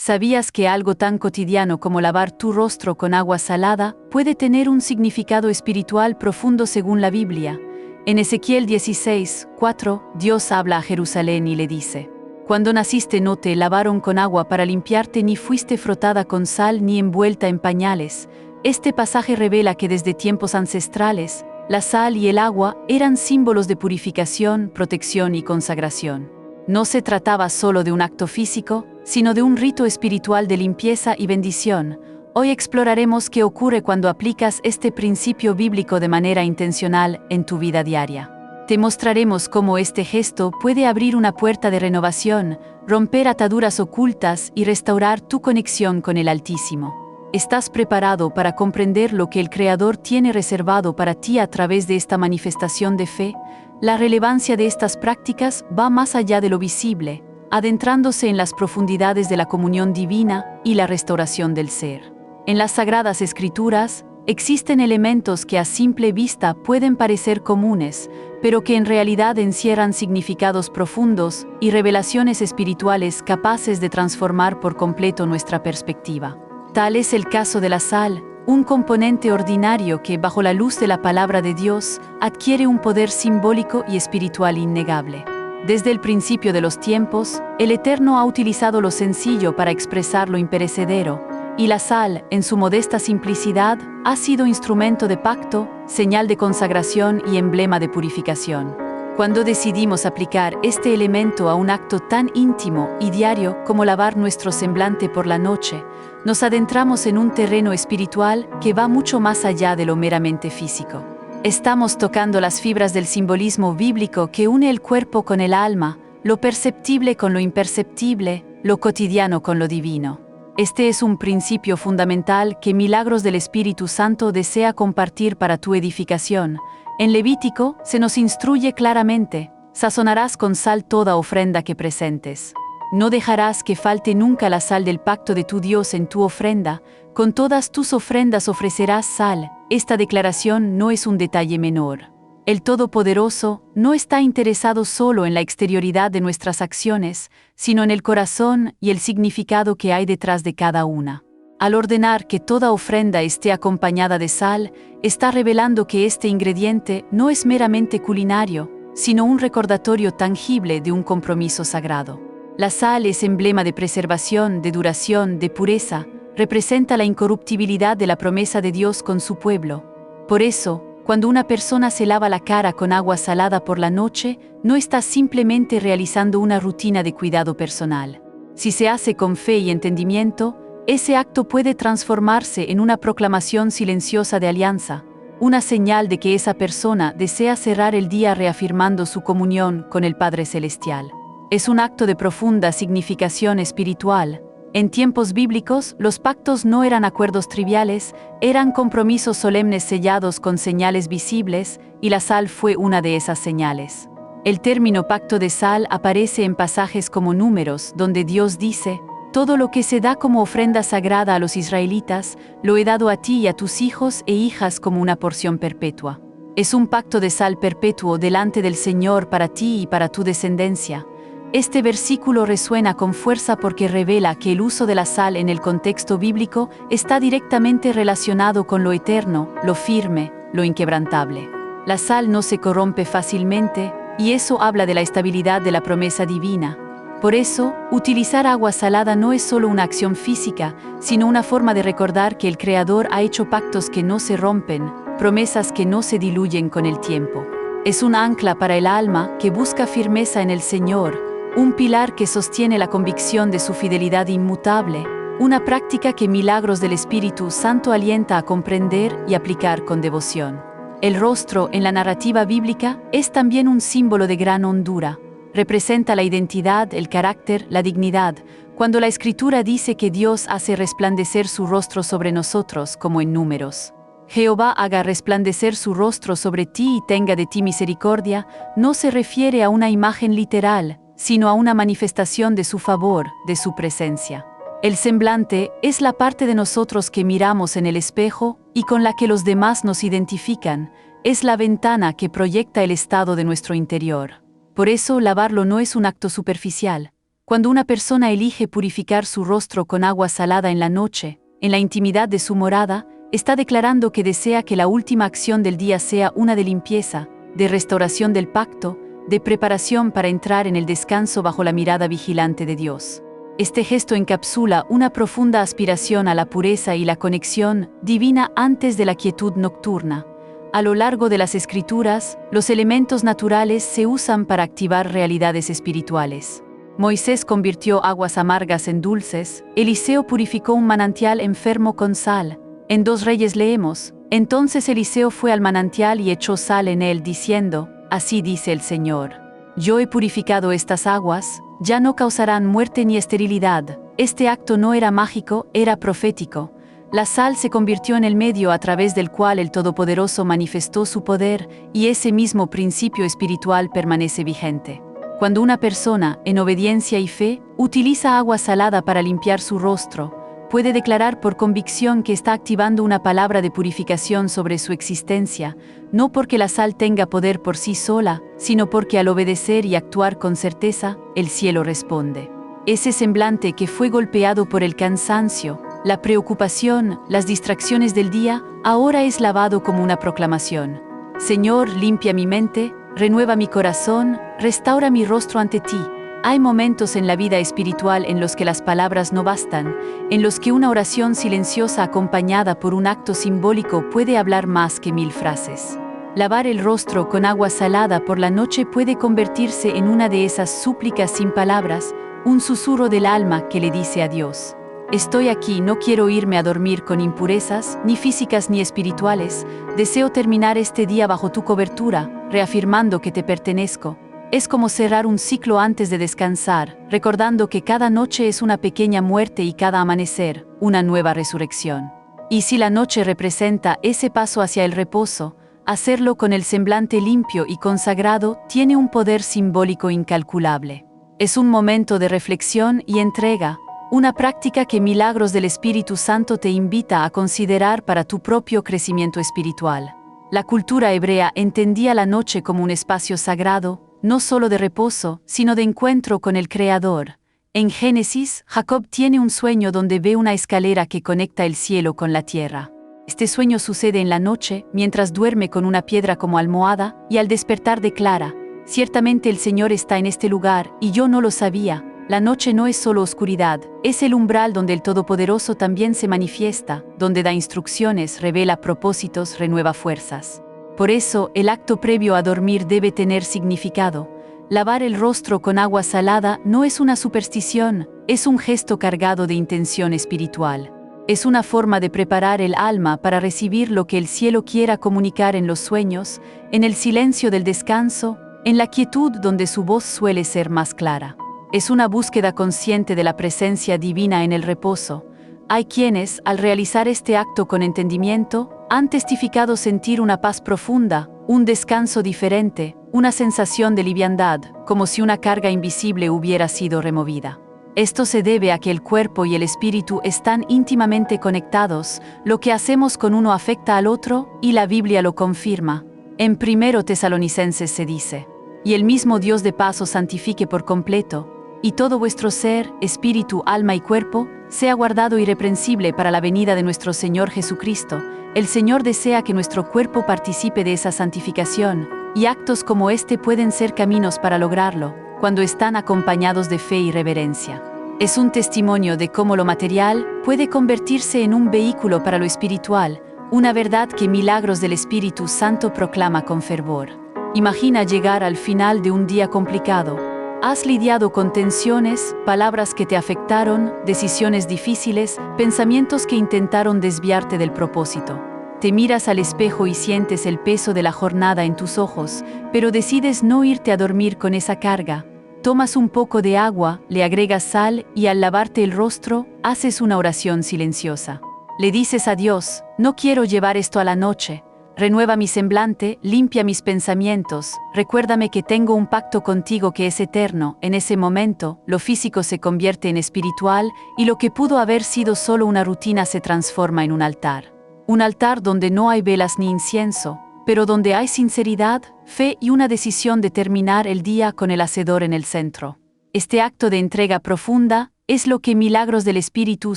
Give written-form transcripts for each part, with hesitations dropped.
¿Sabías que algo tan cotidiano como lavar tu rostro con agua salada puede tener un significado espiritual profundo según la Biblia? En Ezequiel 16:4, Dios habla a Jerusalén y le dice: Cuando naciste no te lavaron con agua para limpiarte, ni fuiste frotada con sal ni envuelta en pañales. Este pasaje revela que desde tiempos ancestrales, la sal y el agua eran símbolos de purificación, protección y consagración. No se trataba solo de un acto físico, sino de un rito espiritual de limpieza y bendición. Hoy exploraremos qué ocurre cuando aplicas este principio bíblico de manera intencional en tu vida diaria. Te mostraremos cómo este gesto puede abrir una puerta de renovación, romper ataduras ocultas y restaurar tu conexión con el Altísimo. ¿Estás preparado para comprender lo que el Creador tiene reservado para ti a través de esta manifestación de fe? La relevancia de estas prácticas va más allá de lo visible, adentrándose en las profundidades de la comunión divina y la restauración del ser. En las Sagradas Escrituras, existen elementos que a simple vista pueden parecer comunes, pero que en realidad encierran significados profundos y revelaciones espirituales capaces de transformar por completo nuestra perspectiva. Tal es el caso de la sal, un componente ordinario que, bajo la luz de la palabra de Dios, adquiere un poder simbólico y espiritual innegable. Desde el principio de los tiempos, el Eterno ha utilizado lo sencillo para expresar lo imperecedero, y la sal, en su modesta simplicidad, ha sido instrumento de pacto, señal de consagración y emblema de purificación. Cuando decidimos aplicar este elemento a un acto tan íntimo y diario como lavar nuestro semblante por la noche, nos adentramos en un terreno espiritual que va mucho más allá de lo meramente físico. Estamos tocando las fibras del simbolismo bíblico que une el cuerpo con el alma, lo perceptible con lo imperceptible, lo cotidiano con lo divino. Este es un principio fundamental que Milagros del Espíritu Santo desea compartir para tu edificación. En Levítico se nos instruye claramente: sazonarás con sal toda ofrenda que presentes. No dejarás que falte nunca la sal del pacto de tu Dios en tu ofrenda, con todas tus ofrendas ofrecerás sal. Esta declaración no es un detalle menor. El Todopoderoso no está interesado solo en la exterioridad de nuestras acciones, sino en el corazón y el significado que hay detrás de cada una. Al ordenar que toda ofrenda esté acompañada de sal, está revelando que este ingrediente no es meramente culinario, sino un recordatorio tangible de un compromiso sagrado. La sal es emblema de preservación, de duración, de pureza, representa la incorruptibilidad de la promesa de Dios con su pueblo. Por eso, cuando una persona se lava la cara con agua salada por la noche, no está simplemente realizando una rutina de cuidado personal. Si se hace con fe y entendimiento, ese acto puede transformarse en una proclamación silenciosa de alianza, una señal de que esa persona desea cerrar el día reafirmando su comunión con el Padre Celestial. Es un acto de profunda significación espiritual. En tiempos bíblicos, los pactos no eran acuerdos triviales, eran compromisos solemnes sellados con señales visibles, y la sal fue una de esas señales. El término pacto de sal aparece en pasajes como Números, donde Dios dice: todo lo que se da como ofrenda sagrada a los israelitas, lo he dado a ti y a tus hijos e hijas como una porción perpetua. Es un pacto de sal perpetuo delante del Señor para ti y para tu descendencia. Este versículo resuena con fuerza porque revela que el uso de la sal en el contexto bíblico está directamente relacionado con lo eterno, lo firme, lo inquebrantable. La sal no se corrompe fácilmente, y eso habla de la estabilidad de la promesa divina. Por eso, utilizar agua salada no es solo una acción física, sino una forma de recordar que el Creador ha hecho pactos que no se rompen, promesas que no se diluyen con el tiempo. Es un ancla para el alma que busca firmeza en el Señor, un pilar que sostiene la convicción de su fidelidad inmutable, una práctica que Milagros del Espíritu Santo alienta a comprender y aplicar con devoción. El rostro en la narrativa bíblica es también un símbolo de gran hondura. Representa la identidad, el carácter, la dignidad, cuando la Escritura dice que Dios hace resplandecer su rostro sobre nosotros, como en Números. Jehová haga resplandecer su rostro sobre ti y tenga de ti misericordia, no se refiere a una imagen literal, sino a una manifestación de su favor, de su presencia. El semblante es la parte de nosotros que miramos en el espejo y con la que los demás nos identifican, es la ventana que proyecta el estado de nuestro interior. Por eso, lavarlo no es un acto superficial. Cuando una persona elige purificar su rostro con agua salada en la noche, en la intimidad de su morada, está declarando que desea que la última acción del día sea una de limpieza, de restauración del pacto, de preparación para entrar en el descanso bajo la mirada vigilante de Dios. Este gesto encapsula una profunda aspiración a la pureza y la conexión divina antes de la quietud nocturna. A lo largo de las Escrituras, los elementos naturales se usan para activar realidades espirituales. Moisés convirtió aguas amargas en dulces, Eliseo purificó un manantial enfermo con sal. En 2 Reyes leemos: entonces Eliseo fue al manantial y echó sal en él, diciendo: así dice el Señor, yo he purificado estas aguas, ya no causarán muerte ni esterilidad. Este acto no era mágico, era profético. La sal se convirtió en el medio a través del cual el Todopoderoso manifestó su poder, y ese mismo principio espiritual permanece vigente. Cuando una persona, en obediencia y fe, utiliza agua salada para limpiar su rostro, puede declarar por convicción que está activando una palabra de purificación sobre su existencia, no porque la sal tenga poder por sí sola, sino porque al obedecer y actuar con certeza, el cielo responde. Ese semblante que fue golpeado por el cansancio, la preocupación, las distracciones del día, ahora es lavado como una proclamación. Señor, limpia mi mente, renueva mi corazón, restaura mi rostro ante ti. Hay momentos en la vida espiritual en los que las palabras no bastan, en los que una oración silenciosa acompañada por un acto simbólico puede hablar más que 1000 frases. Lavar el rostro con agua salada por la noche puede convertirse en una de esas súplicas sin palabras, un susurro del alma que le dice a Dios: estoy aquí, no quiero irme a dormir con impurezas, ni físicas ni espirituales, deseo terminar este día bajo tu cobertura, reafirmando que te pertenezco. Es como cerrar un ciclo antes de descansar, recordando que cada noche es una pequeña muerte y cada amanecer, una nueva resurrección. Y si la noche representa ese paso hacia el reposo, hacerlo con el semblante limpio y consagrado tiene un poder simbólico incalculable. Es un momento de reflexión y entrega, una práctica que Milagros del Espíritu Santo te invita a considerar para tu propio crecimiento espiritual. La cultura hebrea entendía la noche como un espacio sagrado, no solo de reposo, sino de encuentro con el Creador. En Génesis, Jacob tiene un sueño donde ve una escalera que conecta el cielo con la tierra. Este sueño sucede en la noche, mientras duerme con una piedra como almohada, y al despertar declara: ciertamente el Señor está en este lugar, y yo no lo sabía. La noche no es solo oscuridad, es el umbral donde el Todopoderoso también se manifiesta, donde da instrucciones, revela propósitos, renueva fuerzas. Por eso, el acto previo a dormir debe tener significado. Lavar el rostro con agua salada no es una superstición, es un gesto cargado de intención espiritual. Es una forma de preparar el alma para recibir lo que el cielo quiera comunicar en los sueños, en el silencio del descanso, en la quietud donde su voz suele ser más clara. Es una búsqueda consciente de la presencia divina en el reposo. Hay quienes, al realizar este acto con entendimiento, han testificado sentir una paz profunda, un descanso diferente, una sensación de liviandad, como si una carga invisible hubiera sido removida. Esto se debe a que el cuerpo y el espíritu están íntimamente conectados, lo que hacemos con uno afecta al otro, y la Biblia lo confirma. En 1 Tesalonicenses se dice: y el mismo Dios de paz os santifique por completo, y todo vuestro ser, espíritu, alma y cuerpo, sea guardado irreprensible para la venida de nuestro Señor Jesucristo. El Señor desea que nuestro cuerpo participe de esa santificación, y actos como este pueden ser caminos para lograrlo, cuando están acompañados de fe y reverencia. Es un testimonio de cómo lo material puede convertirse en un vehículo para lo espiritual, una verdad que Milagros del Espíritu Santo proclama con fervor. Imagina llegar al final de un día complicado. Has lidiado con tensiones, palabras que te afectaron, decisiones difíciles, pensamientos que intentaron desviarte del propósito. Te miras al espejo y sientes el peso de la jornada en tus ojos, pero decides no irte a dormir con esa carga. Tomas un poco de agua, le agregas sal y al lavarte el rostro, haces una oración silenciosa. Le dices a Dios: no quiero llevar esto a la noche. Renueva mi semblante, limpia mis pensamientos, recuérdame que tengo un pacto contigo que es eterno. En ese momento, lo físico se convierte en espiritual y lo que pudo haber sido solo una rutina se transforma en un altar. Un altar donde no hay velas ni incienso, pero donde hay sinceridad, fe y una decisión de terminar el día con el Hacedor en el centro. Este acto de entrega profunda es lo que Milagros del Espíritu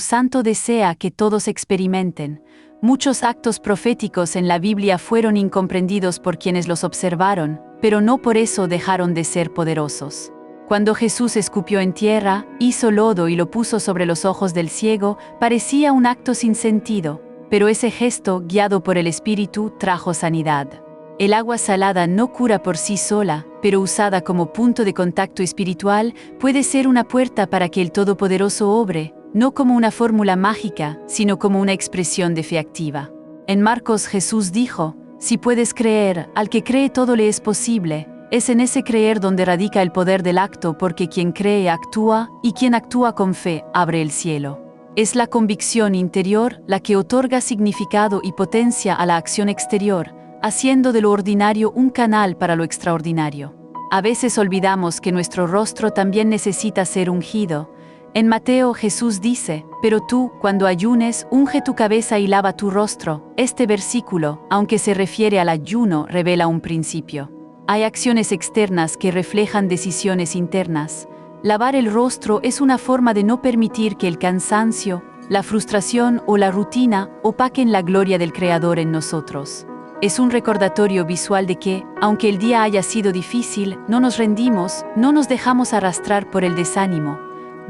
Santo desea que todos experimenten. Muchos actos proféticos en la Biblia fueron incomprendidos por quienes los observaron, pero no por eso dejaron de ser poderosos. Cuando Jesús escupió en tierra, hizo lodo y lo puso sobre los ojos del ciego, parecía un acto sin sentido, pero ese gesto, guiado por el Espíritu, trajo sanidad. El agua salada no cura por sí sola, pero usada como punto de contacto espiritual, puede ser una puerta para que el Todopoderoso obre, no como una fórmula mágica, sino como una expresión de fe activa. En Marcos Jesús dijo: si puedes creer, al que cree todo le es posible. Es en ese creer donde radica el poder del acto, porque quien cree actúa, y quien actúa con fe abre el cielo. Es la convicción interior la que otorga significado y potencia a la acción exterior, haciendo de lo ordinario un canal para lo extraordinario. A veces olvidamos que nuestro rostro también necesita ser ungido. En Mateo Jesús dice: pero tú, cuando ayunes, unge tu cabeza y lava tu rostro. Este versículo, aunque se refiere al ayuno, revela un principio. Hay acciones externas que reflejan decisiones internas. Lavar el rostro es una forma de no permitir que el cansancio, la frustración o la rutina opaquen la gloria del Creador en nosotros. Es un recordatorio visual de que, aunque el día haya sido difícil, no nos rendimos, no nos dejamos arrastrar por el desánimo.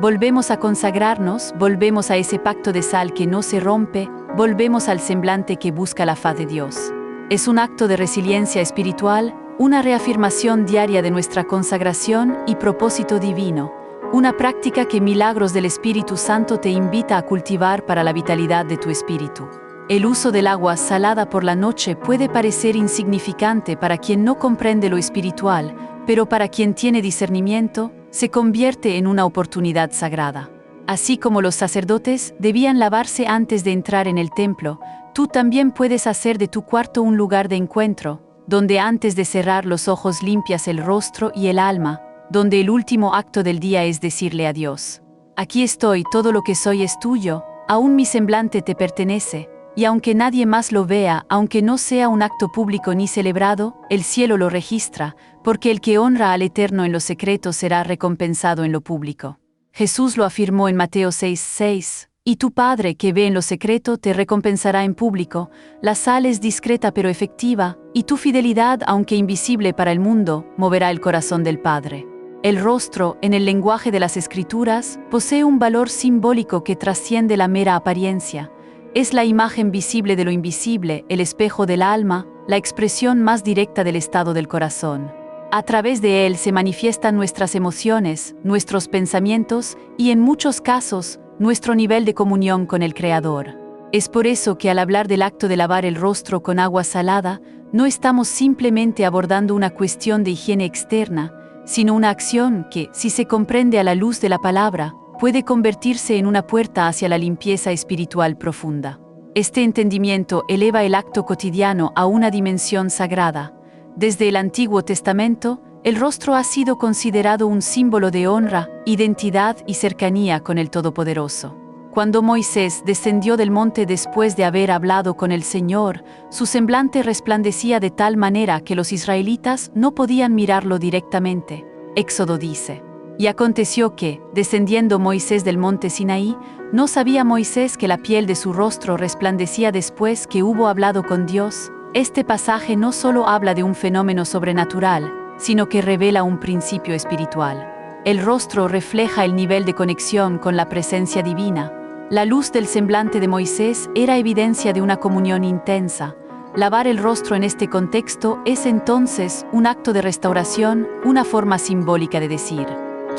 Volvemos a consagrarnos, volvemos a ese pacto de sal que no se rompe, volvemos al semblante que busca la faz de Dios. Es un acto de resiliencia espiritual, una reafirmación diaria de nuestra consagración y propósito divino, una práctica que Milagros del Espíritu Santo te invita a cultivar para la vitalidad de tu espíritu. El uso del agua salada por la noche puede parecer insignificante para quien no comprende lo espiritual, pero para quien tiene discernimiento, se convierte en una oportunidad sagrada. Así como los sacerdotes debían lavarse antes de entrar en el templo, tú también puedes hacer de tu cuarto un lugar de encuentro, donde antes de cerrar los ojos limpias el rostro y el alma, donde el último acto del día es decirle a Dios: aquí estoy, todo lo que soy es tuyo, aún mi semblante te pertenece, y aunque nadie más lo vea, aunque no sea un acto público ni celebrado, el cielo lo registra, porque el que honra al Eterno en lo secreto será recompensado en lo público. Jesús lo afirmó en Mateo 6:6. Y tu Padre que ve en lo secreto te recompensará en público. La sal es discreta pero efectiva, y tu fidelidad, aunque invisible para el mundo, moverá el corazón del Padre. El rostro, en el lenguaje de las Escrituras, posee un valor simbólico que trasciende la mera apariencia. Es la imagen visible de lo invisible, el espejo del alma, la expresión más directa del estado del corazón. A través de él se manifiestan nuestras emociones, nuestros pensamientos y, en muchos casos, nuestro nivel de comunión con el Creador. Es por eso que al hablar del acto de lavar el rostro con agua salada, no estamos simplemente abordando una cuestión de higiene externa, sino una acción que, si se comprende a la luz de la palabra, puede convertirse en una puerta hacia la limpieza espiritual profunda. Este entendimiento eleva el acto cotidiano a una dimensión sagrada. Desde el Antiguo Testamento, el rostro ha sido considerado un símbolo de honra, identidad y cercanía con el Todopoderoso. Cuando Moisés descendió del monte después de haber hablado con el Señor, su semblante resplandecía de tal manera que los israelitas no podían mirarlo directamente. Éxodo dice: y aconteció que, descendiendo Moisés del monte Sinaí, no sabía Moisés que la piel de su rostro resplandecía después que hubo hablado con Dios. Este pasaje no solo habla de un fenómeno sobrenatural, sino que revela un principio espiritual. El rostro refleja el nivel de conexión con la presencia divina. La luz del semblante de Moisés era evidencia de una comunión intensa. Lavar el rostro en este contexto es entonces un acto de restauración, una forma simbólica de decir: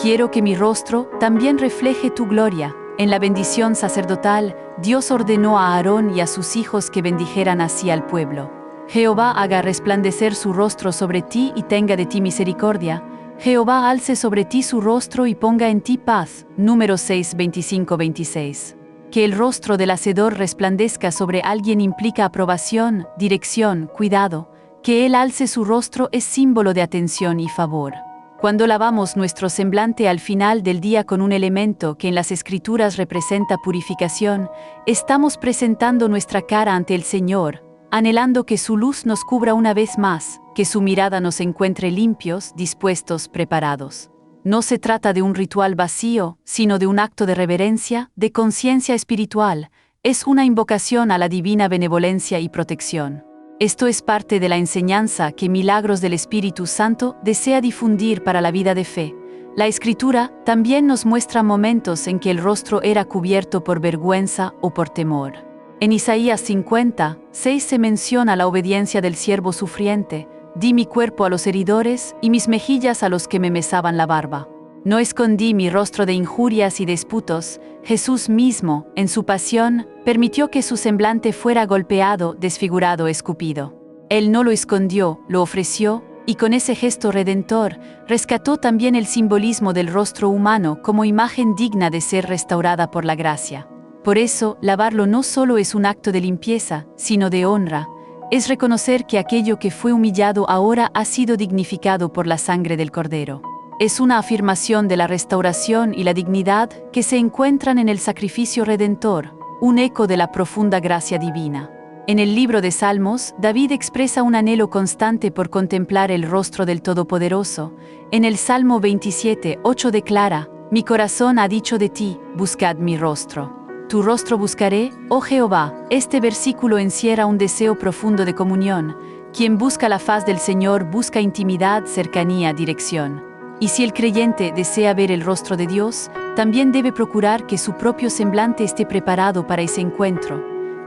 quiero que mi rostro también refleje tu gloria. En la bendición sacerdotal, Dios ordenó a Aarón y a sus hijos que bendijeran así al pueblo. Jehová haga resplandecer su rostro sobre ti y tenga de ti misericordia. Jehová alce sobre ti su rostro y ponga en ti paz. Números 6, 25-26. Que el rostro del hacedor resplandezca sobre alguien implica aprobación, dirección, cuidado. Que él alce su rostro es símbolo de atención y favor. Cuando lavamos nuestro semblante al final del día con un elemento que en las Escrituras representa purificación, estamos presentando nuestra cara ante el Señor, anhelando que su luz nos cubra una vez más, que su mirada nos encuentre limpios, dispuestos, preparados. No se trata de un ritual vacío, sino de un acto de reverencia, de conciencia espiritual. Es una invocación a la divina benevolencia y protección. Esto es parte de la enseñanza que Milagros del Espíritu Santo desea difundir para la vida de fe. La Escritura también nos muestra momentos en que el rostro era cubierto por vergüenza o por temor. En Isaías 50:6 se menciona la obediencia del siervo sufriente: di mi cuerpo a los heridores y mis mejillas a los que me mesaban la barba. No escondí mi rostro de injurias y disputos. Jesús mismo, en su pasión, permitió que su semblante fuera golpeado, desfigurado, escupido. Él no lo escondió, lo ofreció, y con ese gesto redentor, rescató también el simbolismo del rostro humano como imagen digna de ser restaurada por la gracia. Por eso, lavarlo no solo es un acto de limpieza, sino de honra. Es reconocer que aquello que fue humillado ahora ha sido dignificado por la sangre del Cordero. Es una afirmación de la restauración y la dignidad que se encuentran en el sacrificio redentor, un eco de la profunda gracia divina. En el libro de Salmos, David expresa un anhelo constante por contemplar el rostro del Todopoderoso. En el Salmo 27:8 declara: mi corazón ha dicho de ti, buscad mi rostro. Tu rostro buscaré, oh Jehová. Este versículo encierra un deseo profundo de comunión. Quien busca la faz del Señor busca intimidad, cercanía, dirección. Y si el creyente desea ver el rostro de Dios, también debe procurar que su propio semblante esté preparado para ese encuentro.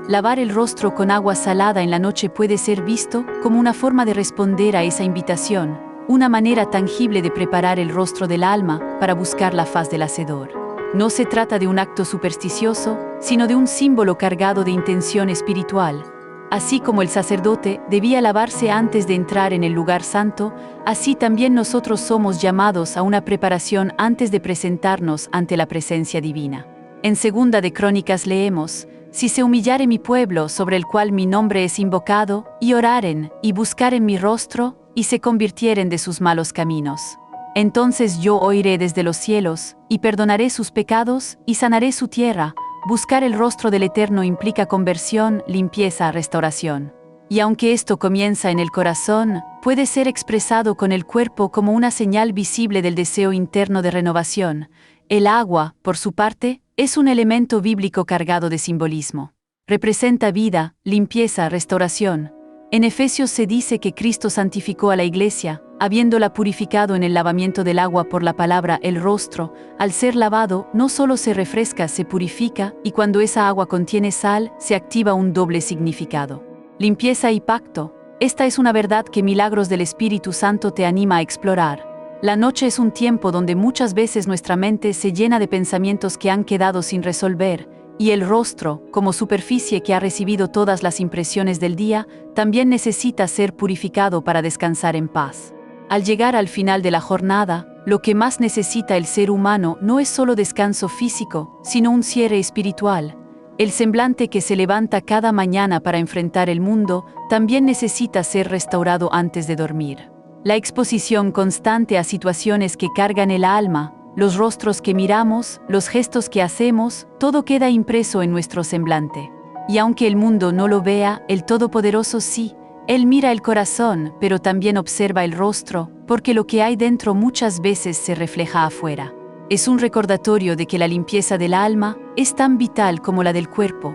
Lavar el rostro con agua salada en la noche puede ser visto como una forma de responder a esa invitación, una manera tangible de preparar el rostro del alma para buscar la faz del Hacedor. No se trata de un acto supersticioso, sino de un símbolo cargado de intención espiritual. Así como el sacerdote debía lavarse antes de entrar en el lugar santo, así también nosotros somos llamados a una preparación antes de presentarnos ante la presencia divina. En 2 de Crónicas leemos: si se humillare mi pueblo sobre el cual mi nombre es invocado, y oraren, y buscaren mi rostro, y se convirtieren de sus malos caminos. Entonces yo oiré desde los cielos, y perdonaré sus pecados, y sanaré su tierra. Buscar el rostro del Eterno implica conversión, limpieza, restauración. Y aunque esto comienza en el corazón, puede ser expresado con el cuerpo como una señal visible del deseo interno de renovación. El agua, por su parte, es un elemento bíblico cargado de simbolismo. Representa vida, limpieza, restauración. En Efesios se dice que Cristo santificó a la Iglesia, habiéndola purificado en el lavamiento del agua por la palabra, el rostro. Al ser lavado, no solo se refresca, se purifica, y cuando esa agua contiene sal, se activa un doble significado. Limpieza y pacto. Esta es una verdad que Milagros del Espíritu Santo te anima a explorar. La noche es un tiempo donde muchas veces nuestra mente se llena de pensamientos que han quedado sin resolver, y el rostro, como superficie que ha recibido todas las impresiones del día, también necesita ser purificado para descansar en paz. Al llegar al final de la jornada, lo que más necesita el ser humano no es solo descanso físico, sino un cierre espiritual. El semblante que se levanta cada mañana para enfrentar el mundo también necesita ser restaurado antes de dormir. La exposición constante a situaciones que cargan el alma, los rostros que miramos, los gestos que hacemos, todo queda impreso en nuestro semblante. Y aunque el mundo no lo vea, el Todopoderoso sí. Él mira el corazón, pero también observa el rostro, porque lo que hay dentro muchas veces se refleja afuera. Es un recordatorio de que la limpieza del alma es tan vital como la del cuerpo.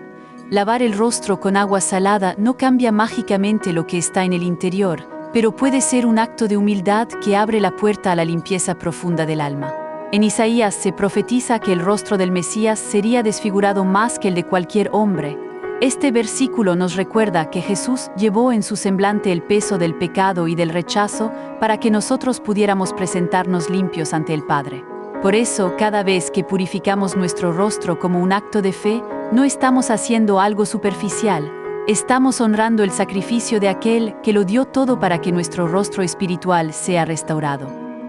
Lavar el rostro con agua salada no cambia mágicamente lo que está en el interior, pero puede ser un acto de humildad que abre la puerta a la limpieza profunda del alma. En Isaías se profetiza que el rostro del Mesías sería desfigurado más que el de cualquier hombre. Este versículo nos recuerda que Jesús llevó en su semblante el peso del pecado y del rechazo para que nosotros pudiéramos presentarnos limpios ante el Padre. Por eso, cada vez que purificamos nuestro rostro como un acto de fe, no estamos haciendo algo superficial. Estamos honrando el sacrificio de aquel que lo dio todo para que nuestro rostro espiritual sea restaurado.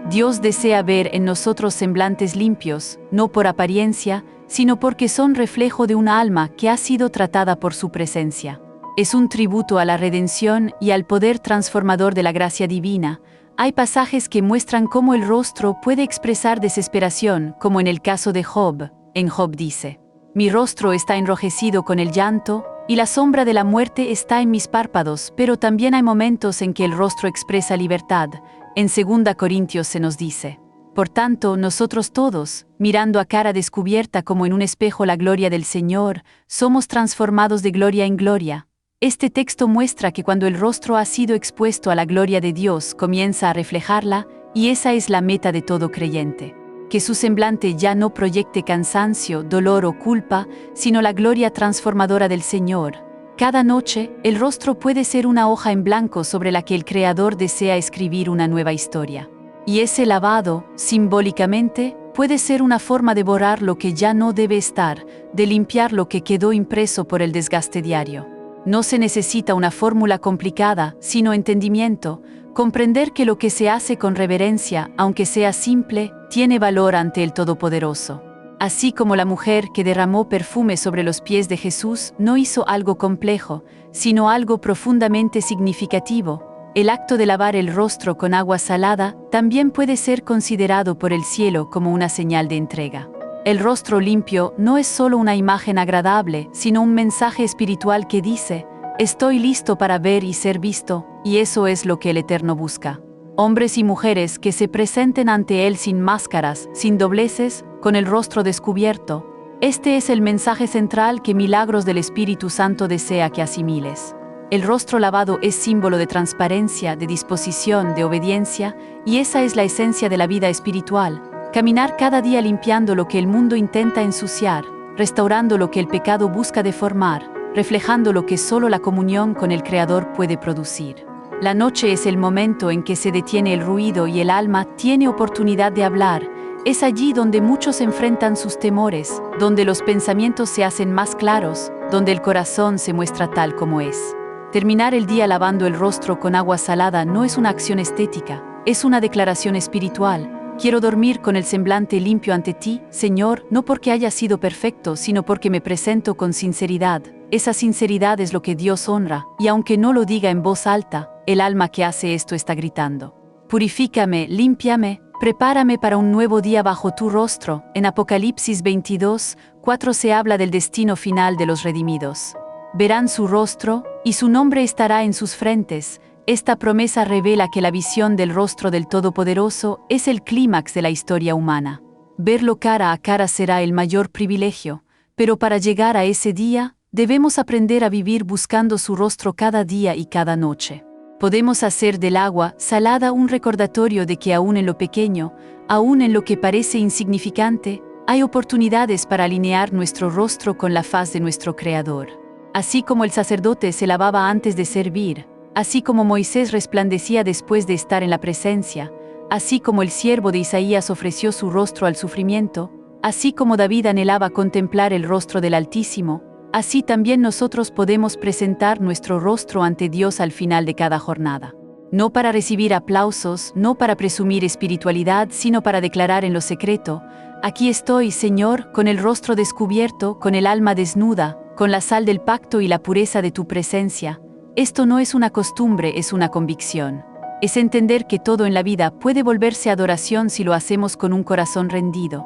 Dios desea ver en nosotros semblantes limpios, no por apariencia, sino porque son reflejo de una alma que ha sido tratada por su presencia. Es un tributo a la redención y al poder transformador de la gracia divina. Hay pasajes que muestran cómo el rostro puede expresar desesperación, como en el caso de Job. En Job dice: mi rostro está enrojecido con el llanto, y la sombra de la muerte está en mis párpados, pero también hay momentos en que el rostro expresa libertad. En 2 Corintios se nos dice: Por tanto, nosotros todos, mirando a cara descubierta como en un espejo la gloria del Señor, somos transformados de gloria en gloria. Este texto muestra que cuando el rostro ha sido expuesto a la gloria de Dios, comienza a reflejarla, y esa es la meta de todo creyente. Que su semblante ya no proyecte cansancio, dolor o culpa, sino la gloria transformadora del Señor. Cada noche, el rostro puede ser una hoja en blanco sobre la que el Creador desea escribir una nueva historia. Y ese lavado, simbólicamente, puede ser una forma de borrar lo que ya no debe estar, de limpiar lo que quedó impreso por el desgaste diario. No se necesita una fórmula complicada, sino entendimiento, comprender que lo que se hace con reverencia, aunque sea simple, tiene valor ante el Todopoderoso. Así como la mujer que derramó perfume sobre los pies de Jesús no hizo algo complejo, sino algo profundamente significativo, el acto de lavar el rostro con agua salada también puede ser considerado por el cielo como una señal de entrega. El rostro limpio no es solo una imagen agradable, sino un mensaje espiritual que dice: estoy listo para ver y ser visto, y eso es lo que el Eterno busca. Hombres y mujeres que se presenten ante Él sin máscaras, sin dobleces, con el rostro descubierto. Este es el mensaje central que Milagros del Espíritu Santo desea que asimiles. El rostro lavado es símbolo de transparencia, de disposición, de obediencia, y esa es la esencia de la vida espiritual. Caminar cada día limpiando lo que el mundo intenta ensuciar, restaurando lo que el pecado busca deformar, reflejando lo que solo la comunión con el Creador puede producir. La noche es el momento en que se detiene el ruido y el alma tiene oportunidad de hablar. Es allí donde muchos enfrentan sus temores, donde los pensamientos se hacen más claros, donde el corazón se muestra tal como es. Terminar el día lavando el rostro con agua salada no es una acción estética, es una declaración espiritual. Quiero dormir con el semblante limpio ante ti, Señor, no porque haya sido perfecto, sino porque me presento con sinceridad. Esa sinceridad es lo que Dios honra, y aunque no lo diga en voz alta, el alma que hace esto está gritando: purifícame, límpiame, prepárame para un nuevo día bajo tu rostro. En Apocalipsis 22:4 se habla del destino final de los redimidos. Verán su rostro, y su nombre estará en sus frentes. Esta promesa revela que la visión del rostro del Todopoderoso es el clímax de la historia humana. Verlo cara a cara será el mayor privilegio, pero para llegar a ese día, debemos aprender a vivir buscando su rostro cada día y cada noche. Podemos hacer del agua salada un recordatorio de que aún en lo pequeño, aún en lo que parece insignificante, hay oportunidades para alinear nuestro rostro con la faz de nuestro Creador. Así como el sacerdote se lavaba antes de servir, así como Moisés resplandecía después de estar en la presencia, así como el siervo de Isaías ofreció su rostro al sufrimiento, así como David anhelaba contemplar el rostro del Altísimo, así también nosotros podemos presentar nuestro rostro ante Dios al final de cada jornada. No para recibir aplausos, no para presumir espiritualidad, sino para declarar en lo secreto: aquí estoy, Señor, con el rostro descubierto, con el alma desnuda, con la sal del pacto y la pureza de tu presencia. Esto no es una costumbre, es una convicción. Es entender que todo en la vida puede volverse adoración si lo hacemos con un corazón rendido.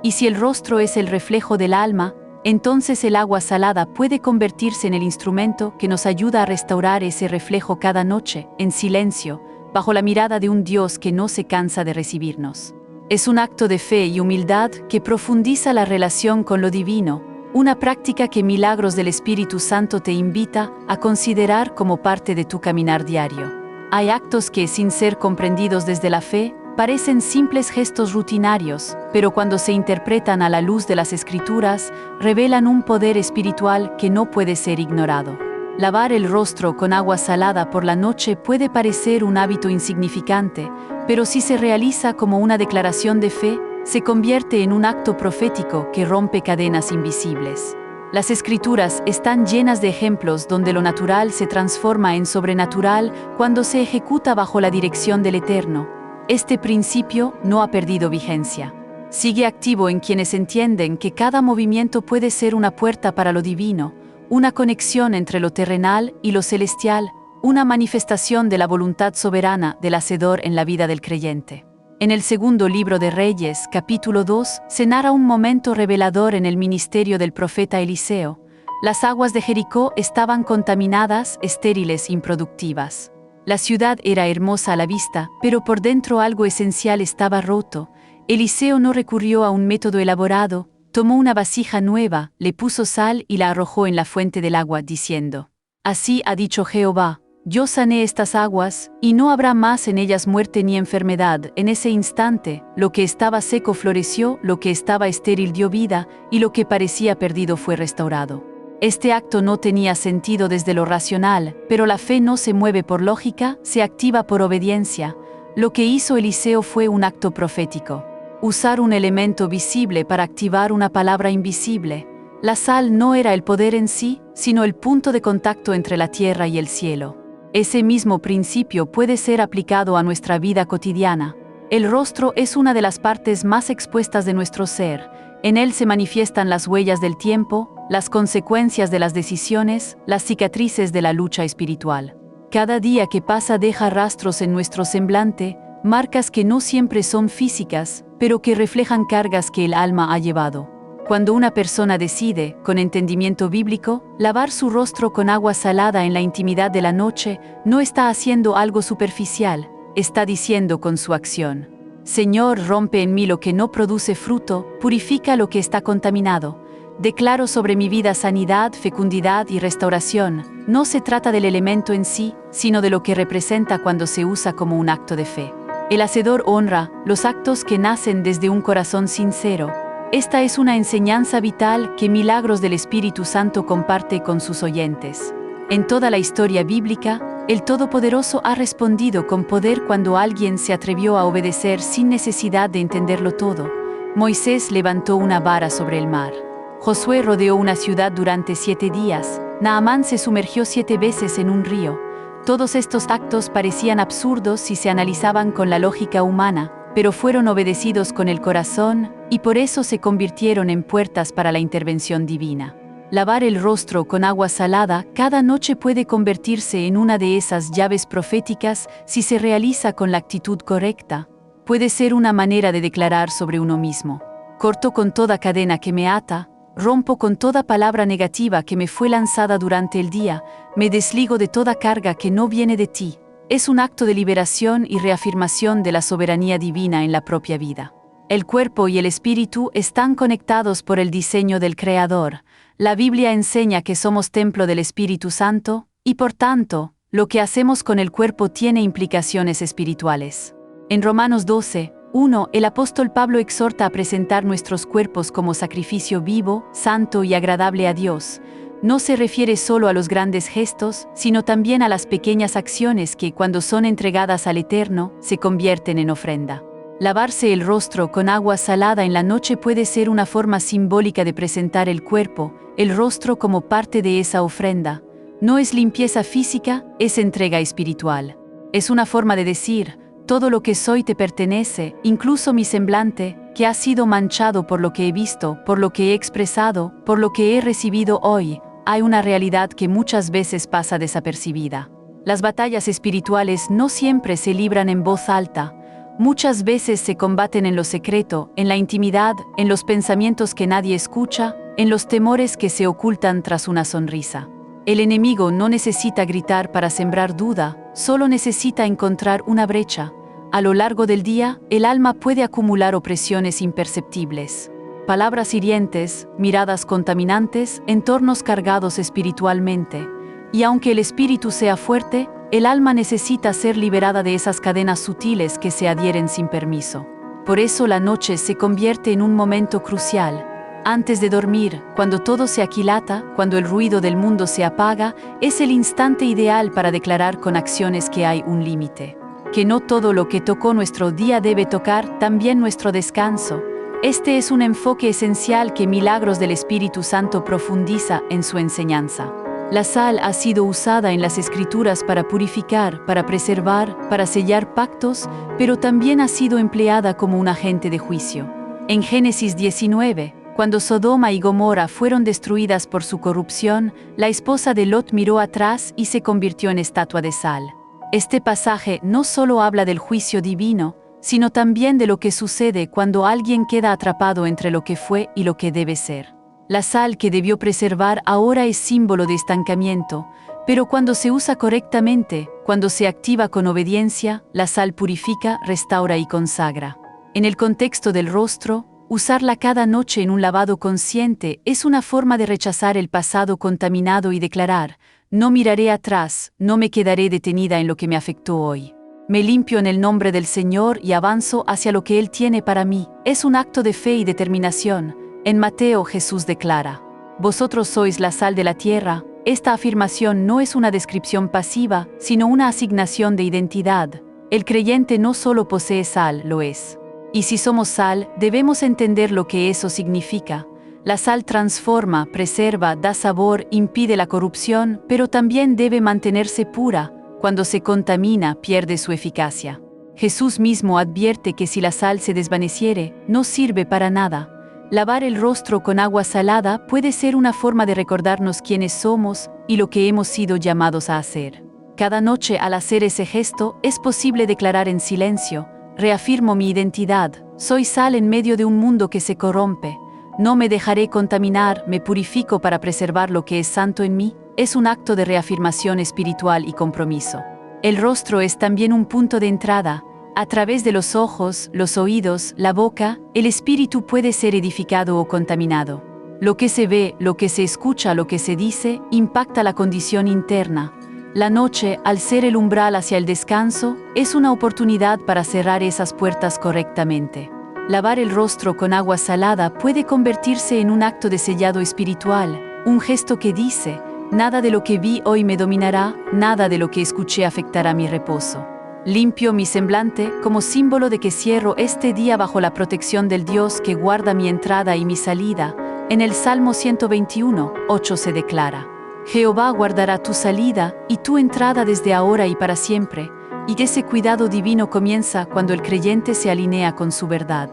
Y si el rostro es el reflejo del alma, entonces el agua salada puede convertirse en el instrumento que nos ayuda a restaurar ese reflejo cada noche, en silencio, bajo la mirada de un Dios que no se cansa de recibirnos. Es un acto de fe y humildad que profundiza la relación con lo divino, una práctica que Milagros del Espíritu Santo te invita a considerar como parte de tu caminar diario. Hay actos que, sin ser comprendidos desde la fe, parecen simples gestos rutinarios, pero cuando se interpretan a la luz de las Escrituras, revelan un poder espiritual que no puede ser ignorado. Lavar el rostro con agua salada por la noche puede parecer un hábito insignificante, pero si se realiza como una declaración de fe, se convierte en un acto profético que rompe cadenas invisibles. Las Escrituras están llenas de ejemplos donde lo natural se transforma en sobrenatural cuando se ejecuta bajo la dirección del Eterno. Este principio no ha perdido vigencia. Sigue activo en quienes entienden que cada movimiento puede ser una puerta para lo divino, una conexión entre lo terrenal y lo celestial, una manifestación de la voluntad soberana del Hacedor en la vida del creyente. En el segundo libro de Reyes, capítulo 2, se narra un momento revelador en el ministerio del profeta Eliseo. Las aguas de Jericó estaban contaminadas, estériles, improductivas. La ciudad era hermosa a la vista, pero por dentro algo esencial estaba roto. Eliseo no recurrió a un método elaborado, tomó una vasija nueva, le puso sal y la arrojó en la fuente del agua, diciendo: Así ha dicho Jehová, yo sané estas aguas, y no habrá más en ellas muerte ni enfermedad. En ese instante, lo que estaba seco floreció, lo que estaba estéril dio vida, y lo que parecía perdido fue restaurado. Este acto no tenía sentido desde lo racional, pero la fe no se mueve por lógica, se activa por obediencia. Lo que hizo Eliseo fue un acto profético. Usar un elemento visible para activar una palabra invisible. La sal no era el poder en sí, sino el punto de contacto entre la tierra y el cielo. Ese mismo principio puede ser aplicado a nuestra vida cotidiana. El rostro es una de las partes más expuestas de nuestro ser. En él se manifiestan las huellas del tiempo, las consecuencias de las decisiones, las cicatrices de la lucha espiritual. Cada día que pasa deja rastros en nuestro semblante, marcas que no siempre son físicas, pero que reflejan cargas que el alma ha llevado. Cuando una persona decide, con entendimiento bíblico, lavar su rostro con agua salada en la intimidad de la noche, no está haciendo algo superficial, está diciendo con su acción: Señor, rompe en mí lo que no produce fruto, purifica lo que está contaminado. Declaro sobre mi vida sanidad, fecundidad y restauración. No se trata del elemento en sí, sino de lo que representa cuando se usa como un acto de fe. El hacedor honra los actos que nacen desde un corazón sincero. Esta es una enseñanza vital que Milagros del Espíritu Santo comparte con sus oyentes. En toda la historia bíblica, el Todopoderoso ha respondido con poder cuando alguien se atrevió a obedecer sin necesidad de entenderlo todo. Moisés levantó una vara sobre el mar. Josué rodeó una ciudad durante 7 días. Naamán se sumergió 7 veces en un río. Todos estos actos parecían absurdos si se analizaban con la lógica humana, pero fueron obedecidos con el corazón, y por eso se convirtieron en puertas para la intervención divina. Lavar el rostro con agua salada cada noche puede convertirse en una de esas llaves proféticas si se realiza con la actitud correcta. Puede ser una manera de declarar sobre uno mismo: corto con toda cadena que me ata, rompo con toda palabra negativa que me fue lanzada durante el día, me desligo de toda carga que no viene de ti. Es un acto de liberación y reafirmación de la soberanía divina en la propia vida. El cuerpo y el espíritu están conectados por el diseño del Creador. La Biblia enseña que somos templo del Espíritu Santo, y por tanto, lo que hacemos con el cuerpo tiene implicaciones espirituales. En Romanos 12:1, el apóstol Pablo exhorta a presentar nuestros cuerpos como sacrificio vivo, santo y agradable a Dios. No se refiere solo a los grandes gestos, sino también a las pequeñas acciones que, cuando son entregadas al Eterno, se convierten en ofrenda. Lavarse el rostro con agua salada en la noche puede ser una forma simbólica de presentar el cuerpo, el rostro como parte de esa ofrenda. No es limpieza física, es entrega espiritual. Es una forma de decir: todo lo que soy te pertenece, incluso mi semblante, que ha sido manchado por lo que he visto, por lo que he expresado, por lo que he recibido hoy. Hay una realidad que muchas veces pasa desapercibida. Las batallas espirituales no siempre se libran en voz alta. Muchas veces se combaten en lo secreto, en la intimidad, en los pensamientos que nadie escucha, en los temores que se ocultan tras una sonrisa. El enemigo no necesita gritar para sembrar duda, solo necesita encontrar una brecha. A lo largo del día, el alma puede acumular opresiones imperceptibles. Palabras hirientes, miradas contaminantes, entornos cargados espiritualmente. Y aunque el espíritu sea fuerte, el alma necesita ser liberada de esas cadenas sutiles que se adhieren sin permiso. Por eso la noche se convierte en un momento crucial. Antes de dormir, cuando todo se aquilata, cuando el ruido del mundo se apaga, es el instante ideal para declarar con acciones que hay un límite. Que no todo lo que tocó nuestro día debe tocar también nuestro descanso. Este es un enfoque esencial que Milagros del Espíritu Santo profundiza en su enseñanza. La sal ha sido usada en las Escrituras para purificar, para preservar, para sellar pactos, pero también ha sido empleada como un agente de juicio. En Génesis 19, cuando Sodoma y Gomorra fueron destruidas por su corrupción, la esposa de Lot miró atrás y se convirtió en estatua de sal. Este pasaje no solo habla del juicio divino, sino también de lo que sucede cuando alguien queda atrapado entre lo que fue y lo que debe ser. La sal que debió preservar ahora es símbolo de estancamiento, pero cuando se usa correctamente, cuando se activa con obediencia, la sal purifica, restaura y consagra. En el contexto del rostro, usarla cada noche en un lavado consciente es una forma de rechazar el pasado contaminado y declarar: no miraré atrás, no me quedaré detenida en lo que me afectó hoy. Me limpio en el nombre del Señor y avanzo hacia lo que Él tiene para mí. Es un acto de fe y determinación. En Mateo, Jesús declara: vosotros sois la sal de la tierra. Esta afirmación no es una descripción pasiva, sino una asignación de identidad. El creyente no solo posee sal, lo es. Y si somos sal, debemos entender lo que eso significa. La sal transforma, preserva, da sabor, impide la corrupción, pero también debe mantenerse pura. Cuando se contamina, pierde su eficacia. Jesús mismo advierte que si la sal se desvaneciere, no sirve para nada. Lavar el rostro con agua salada puede ser una forma de recordarnos quiénes somos y lo que hemos sido llamados a hacer. Cada noche, al hacer ese gesto, es posible declarar en silencio: reafirmo mi identidad, soy sal en medio de un mundo que se corrompe. No me dejaré contaminar, me purifico para preservar lo que es santo en mí. Es un acto de reafirmación espiritual y compromiso. El rostro es también un punto de entrada. A través de los ojos, los oídos, la boca, el espíritu puede ser edificado o contaminado. Lo que se ve, lo que se escucha, lo que se dice, impacta la condición interna. La noche, al ser el umbral hacia el descanso, es una oportunidad para cerrar esas puertas correctamente. Lavar el rostro con agua salada puede convertirse en un acto de sellado espiritual, un gesto que dice: nada de lo que vi hoy me dominará, nada de lo que escuché afectará mi reposo. Limpio mi semblante como símbolo de que cierro este día bajo la protección del Dios que guarda mi entrada y mi salida. En el Salmo 121, 8 se declara: Jehová guardará tu salida y tu entrada desde ahora y para siempre. Y ese cuidado divino comienza cuando el creyente se alinea con su verdad.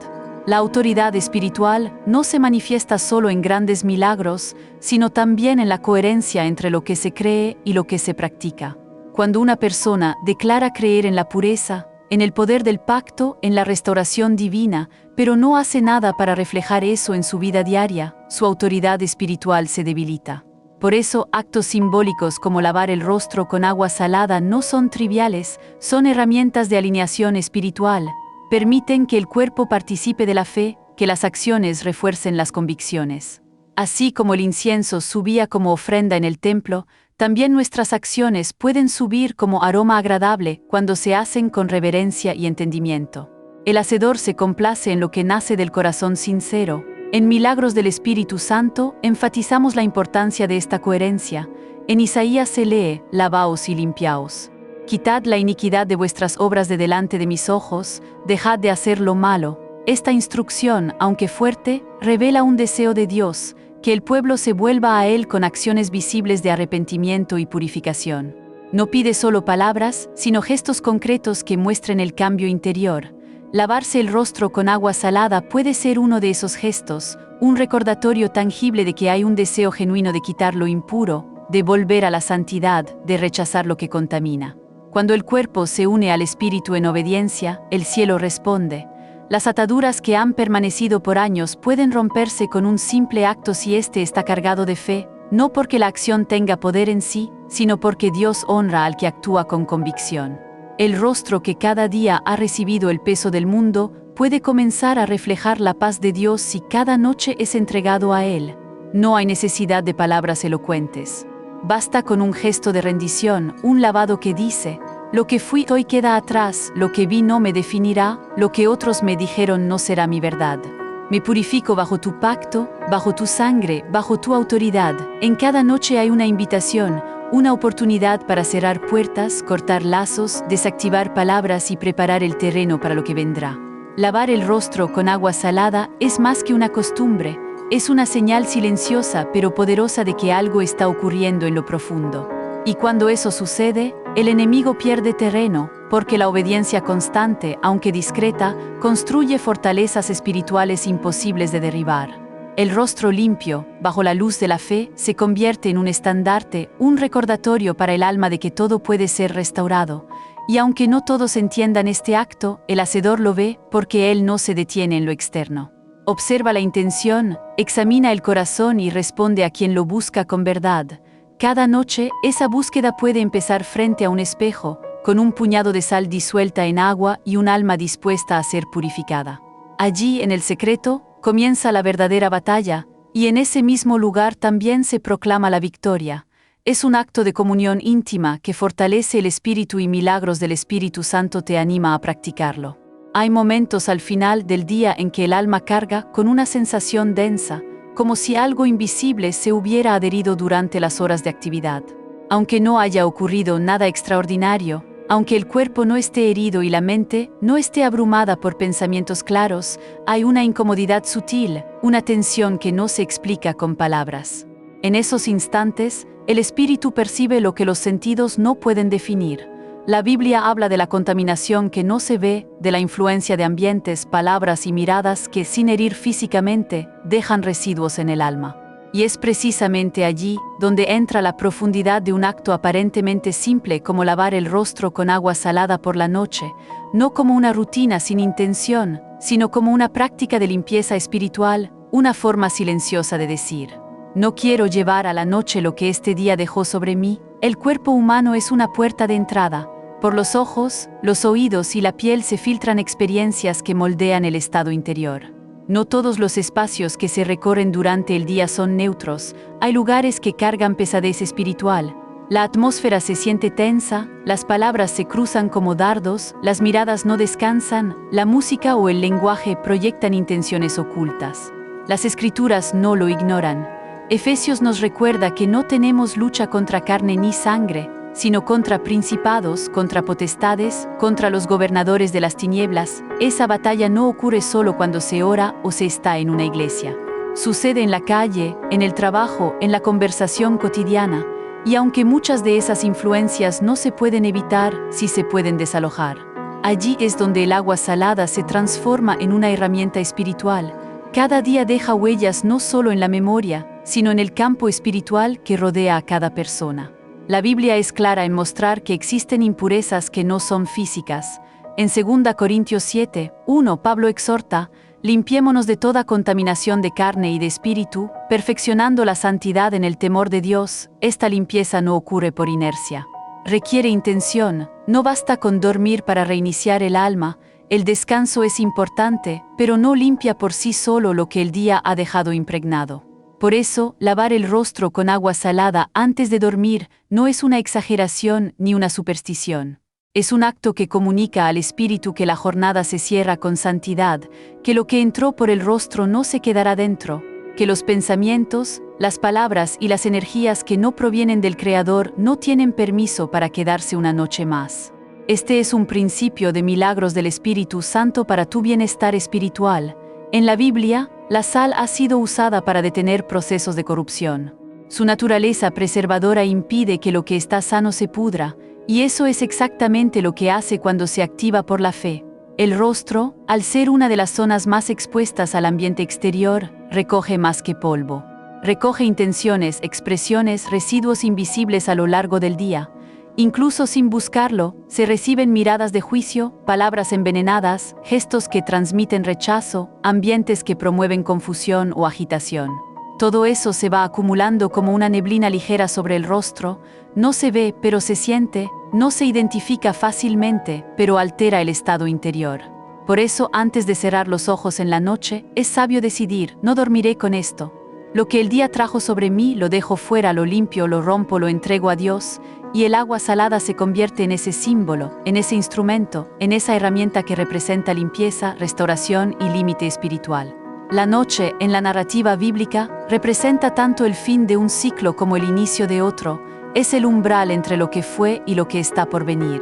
La autoridad espiritual no se manifiesta solo en grandes milagros, sino también en la coherencia entre lo que se cree y lo que se practica. Cuando una persona declara creer en la pureza, en el poder del pacto, en la restauración divina, pero no hace nada para reflejar eso en su vida diaria, su autoridad espiritual se debilita. Por eso, actos simbólicos como lavar el rostro con agua salada no son triviales, son herramientas de alineación espiritual. Permiten que el cuerpo participe de la fe, que las acciones refuercen las convicciones. Así como el incienso subía como ofrenda en el templo, también nuestras acciones pueden subir como aroma agradable cuando se hacen con reverencia y entendimiento. El hacedor se complace en lo que nace del corazón sincero. En Milagros del Espíritu Santo enfatizamos la importancia de esta coherencia. En Isaías se lee: lavaos y limpiaos. Quitad la iniquidad de vuestras obras de delante de mis ojos, dejad de hacer lo malo. Esta instrucción, aunque fuerte, revela un deseo de Dios, que el pueblo se vuelva a Él con acciones visibles de arrepentimiento y purificación. No pide solo palabras, sino gestos concretos que muestren el cambio interior. Lavarse el rostro con agua salada puede ser uno de esos gestos, un recordatorio tangible de que hay un deseo genuino de quitar lo impuro, de volver a la santidad, de rechazar lo que contamina. Cuando el cuerpo se une al espíritu en obediencia, el cielo responde. Las ataduras que han permanecido por años pueden romperse con un simple acto si éste está cargado de fe, no porque la acción tenga poder en sí, sino porque Dios honra al que actúa con convicción. El rostro que cada día ha recibido el peso del mundo puede comenzar a reflejar la paz de Dios si cada noche es entregado a Él. No hay necesidad de palabras elocuentes. Basta con un gesto de rendición, un lavado que dice: lo que fui hoy queda atrás, lo que vi no me definirá, lo que otros me dijeron no será mi verdad. Me purifico bajo tu pacto, bajo tu sangre, bajo tu autoridad. En cada noche hay una invitación, una oportunidad para cerrar puertas, cortar lazos, desactivar palabras y preparar el terreno para lo que vendrá. Lavar el rostro con agua salada es más que una costumbre, es una señal silenciosa pero poderosa de que algo está ocurriendo en lo profundo. Y cuando eso sucede, el enemigo pierde terreno, porque la obediencia constante, aunque discreta, construye fortalezas espirituales imposibles de derribar. El rostro limpio, bajo la luz de la fe, se convierte en un estandarte, un recordatorio para el alma de que todo puede ser restaurado. Y aunque no todos entiendan este acto, el hacedor lo ve porque él no se detiene en lo externo. Observa la intención, examina el corazón y responde a quien lo busca con verdad. Cada noche, esa búsqueda puede empezar frente a un espejo, con un puñado de sal disuelta en agua y un alma dispuesta a ser purificada. Allí, en el secreto, comienza la verdadera batalla, y en ese mismo lugar también se proclama la victoria. Es un acto de comunión íntima que fortalece el espíritu y milagros del Espíritu Santo te anima a practicarlo. Hay momentos al final del día en que el alma carga con una sensación densa, como si algo invisible se hubiera adherido durante las horas de actividad. Aunque no haya ocurrido nada extraordinario, aunque el cuerpo no esté herido y la mente no esté abrumada por pensamientos claros, hay una incomodidad sutil, una tensión que no se explica con palabras. En esos instantes, el espíritu percibe lo que los sentidos no pueden definir. La Biblia habla de la contaminación que no se ve, de la influencia de ambientes, palabras y miradas que, sin herir físicamente, dejan residuos en el alma. Y es precisamente allí donde entra la profundidad de un acto aparentemente simple como lavar el rostro con agua salada por la noche, no como una rutina sin intención, sino como una práctica de limpieza espiritual, una forma silenciosa de decir: no quiero llevar a la noche lo que este día dejó sobre mí. El cuerpo humano es una puerta de entrada. Por los ojos, los oídos y la piel se filtran experiencias que moldean el estado interior. No todos los espacios que se recorren durante el día son neutros, hay lugares que cargan pesadez espiritual. La atmósfera se siente tensa, las palabras se cruzan como dardos, las miradas no descansan, la música o el lenguaje proyectan intenciones ocultas. Las escrituras no lo ignoran. Efesios nos recuerda que no tenemos lucha contra carne ni sangre, sino contra principados, contra potestades, contra los gobernadores de las tinieblas. Esa batalla no ocurre solo cuando se ora o se está en una iglesia. Sucede en la calle, en el trabajo, en la conversación cotidiana, y aunque muchas de esas influencias no se pueden evitar, sí se pueden desalojar. Allí es donde el agua salada se transforma en una herramienta espiritual. Cada día deja huellas no solo en la memoria, sino en el campo espiritual que rodea a cada persona. La Biblia es clara en mostrar que existen impurezas que no son físicas. En 2 Corintios 7:1 Pablo exhorta: limpiémonos de toda contaminación de carne y de espíritu, perfeccionando la santidad en el temor de Dios. Esta limpieza no ocurre por inercia. Requiere intención, no basta con dormir para reiniciar el alma. El descanso es importante, pero no limpia por sí solo lo que el día ha dejado impregnado. Por eso, lavar el rostro con agua salada antes de dormir no es una exageración ni una superstición. Es un acto que comunica al espíritu que la jornada se cierra con santidad, que lo que entró por el rostro no se quedará dentro, que los pensamientos, las palabras y las energías que no provienen del Creador no tienen permiso para quedarse una noche más. Este es un principio de milagros del Espíritu Santo para tu bienestar espiritual. En la Biblia, la sal ha sido usada para detener procesos de corrupción. Su naturaleza preservadora impide que lo que está sano se pudra, y eso es exactamente lo que hace cuando se activa por la fe. El rostro, al ser una de las zonas más expuestas al ambiente exterior, recoge más que polvo. Recoge intenciones, expresiones, residuos invisibles a lo largo del día. Incluso sin buscarlo, se reciben miradas de juicio, palabras envenenadas, gestos que transmiten rechazo, ambientes que promueven confusión o agitación. Todo eso se va acumulando como una neblina ligera sobre el rostro, no se ve pero se siente, no se identifica fácilmente, pero altera el estado interior. Por eso, antes de cerrar los ojos en la noche, es sabio decidir: no dormiré con esto. Lo que el día trajo sobre mí lo dejo fuera, lo limpio, lo rompo, lo entrego a Dios, y el agua salada se convierte en ese símbolo, en ese instrumento, en esa herramienta que representa limpieza, restauración y límite espiritual. La noche, en la narrativa bíblica, representa tanto el fin de un ciclo como el inicio de otro. Es el umbral entre lo que fue y lo que está por venir.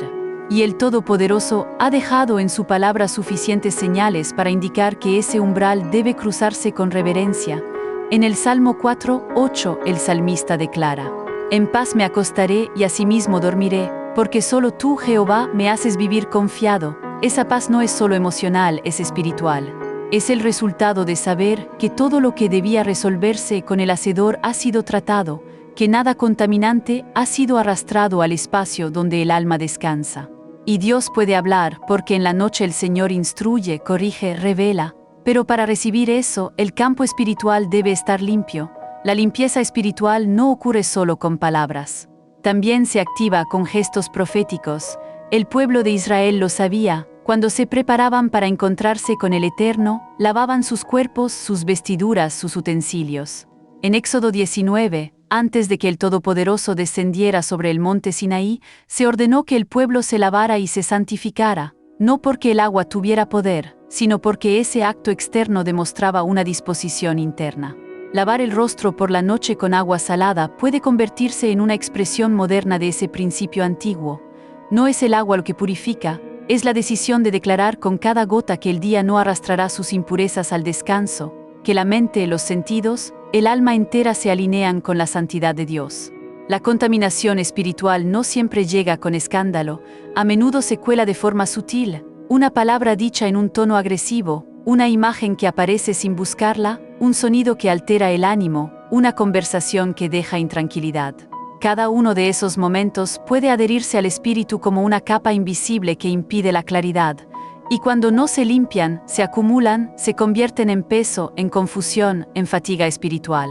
Y el Todopoderoso ha dejado en su palabra suficientes señales para indicar que ese umbral debe cruzarse con reverencia. En el Salmo 4:8 el salmista declara: en paz me acostaré y asimismo dormiré, porque solo tú, Jehová, me haces vivir confiado. Esa paz no es solo emocional, es espiritual. Es el resultado de saber que todo lo que debía resolverse con el Hacedor ha sido tratado, que nada contaminante ha sido arrastrado al espacio donde el alma descansa. Y Dios puede hablar, porque en la noche el Señor instruye, corrige, revela. Pero para recibir eso, el campo espiritual debe estar limpio. La limpieza espiritual no ocurre solo con palabras. También se activa con gestos proféticos. El pueblo de Israel lo sabía. Cuando se preparaban para encontrarse con el Eterno, lavaban sus cuerpos, sus vestiduras, sus utensilios. En Éxodo 19, antes de que el Todopoderoso descendiera sobre el monte Sinaí, se ordenó que el pueblo se lavara y se santificara, no porque el agua tuviera poder, sino porque ese acto externo demostraba una disposición interna. Lavar el rostro por la noche con agua salada puede convertirse en una expresión moderna de ese principio antiguo. No es el agua lo que purifica, es la decisión de declarar con cada gota que el día no arrastrará sus impurezas al descanso, que la mente, los sentidos, el alma entera se alinean con la santidad de Dios. La contaminación espiritual no siempre llega con escándalo, a menudo se cuela de forma sutil, una palabra dicha en un tono agresivo, una imagen que aparece sin buscarla, un sonido que altera el ánimo, una conversación que deja intranquilidad. Cada uno de esos momentos puede adherirse al espíritu como una capa invisible que impide la claridad, y cuando no se limpian, se acumulan, se convierten en peso, en confusión, en fatiga espiritual.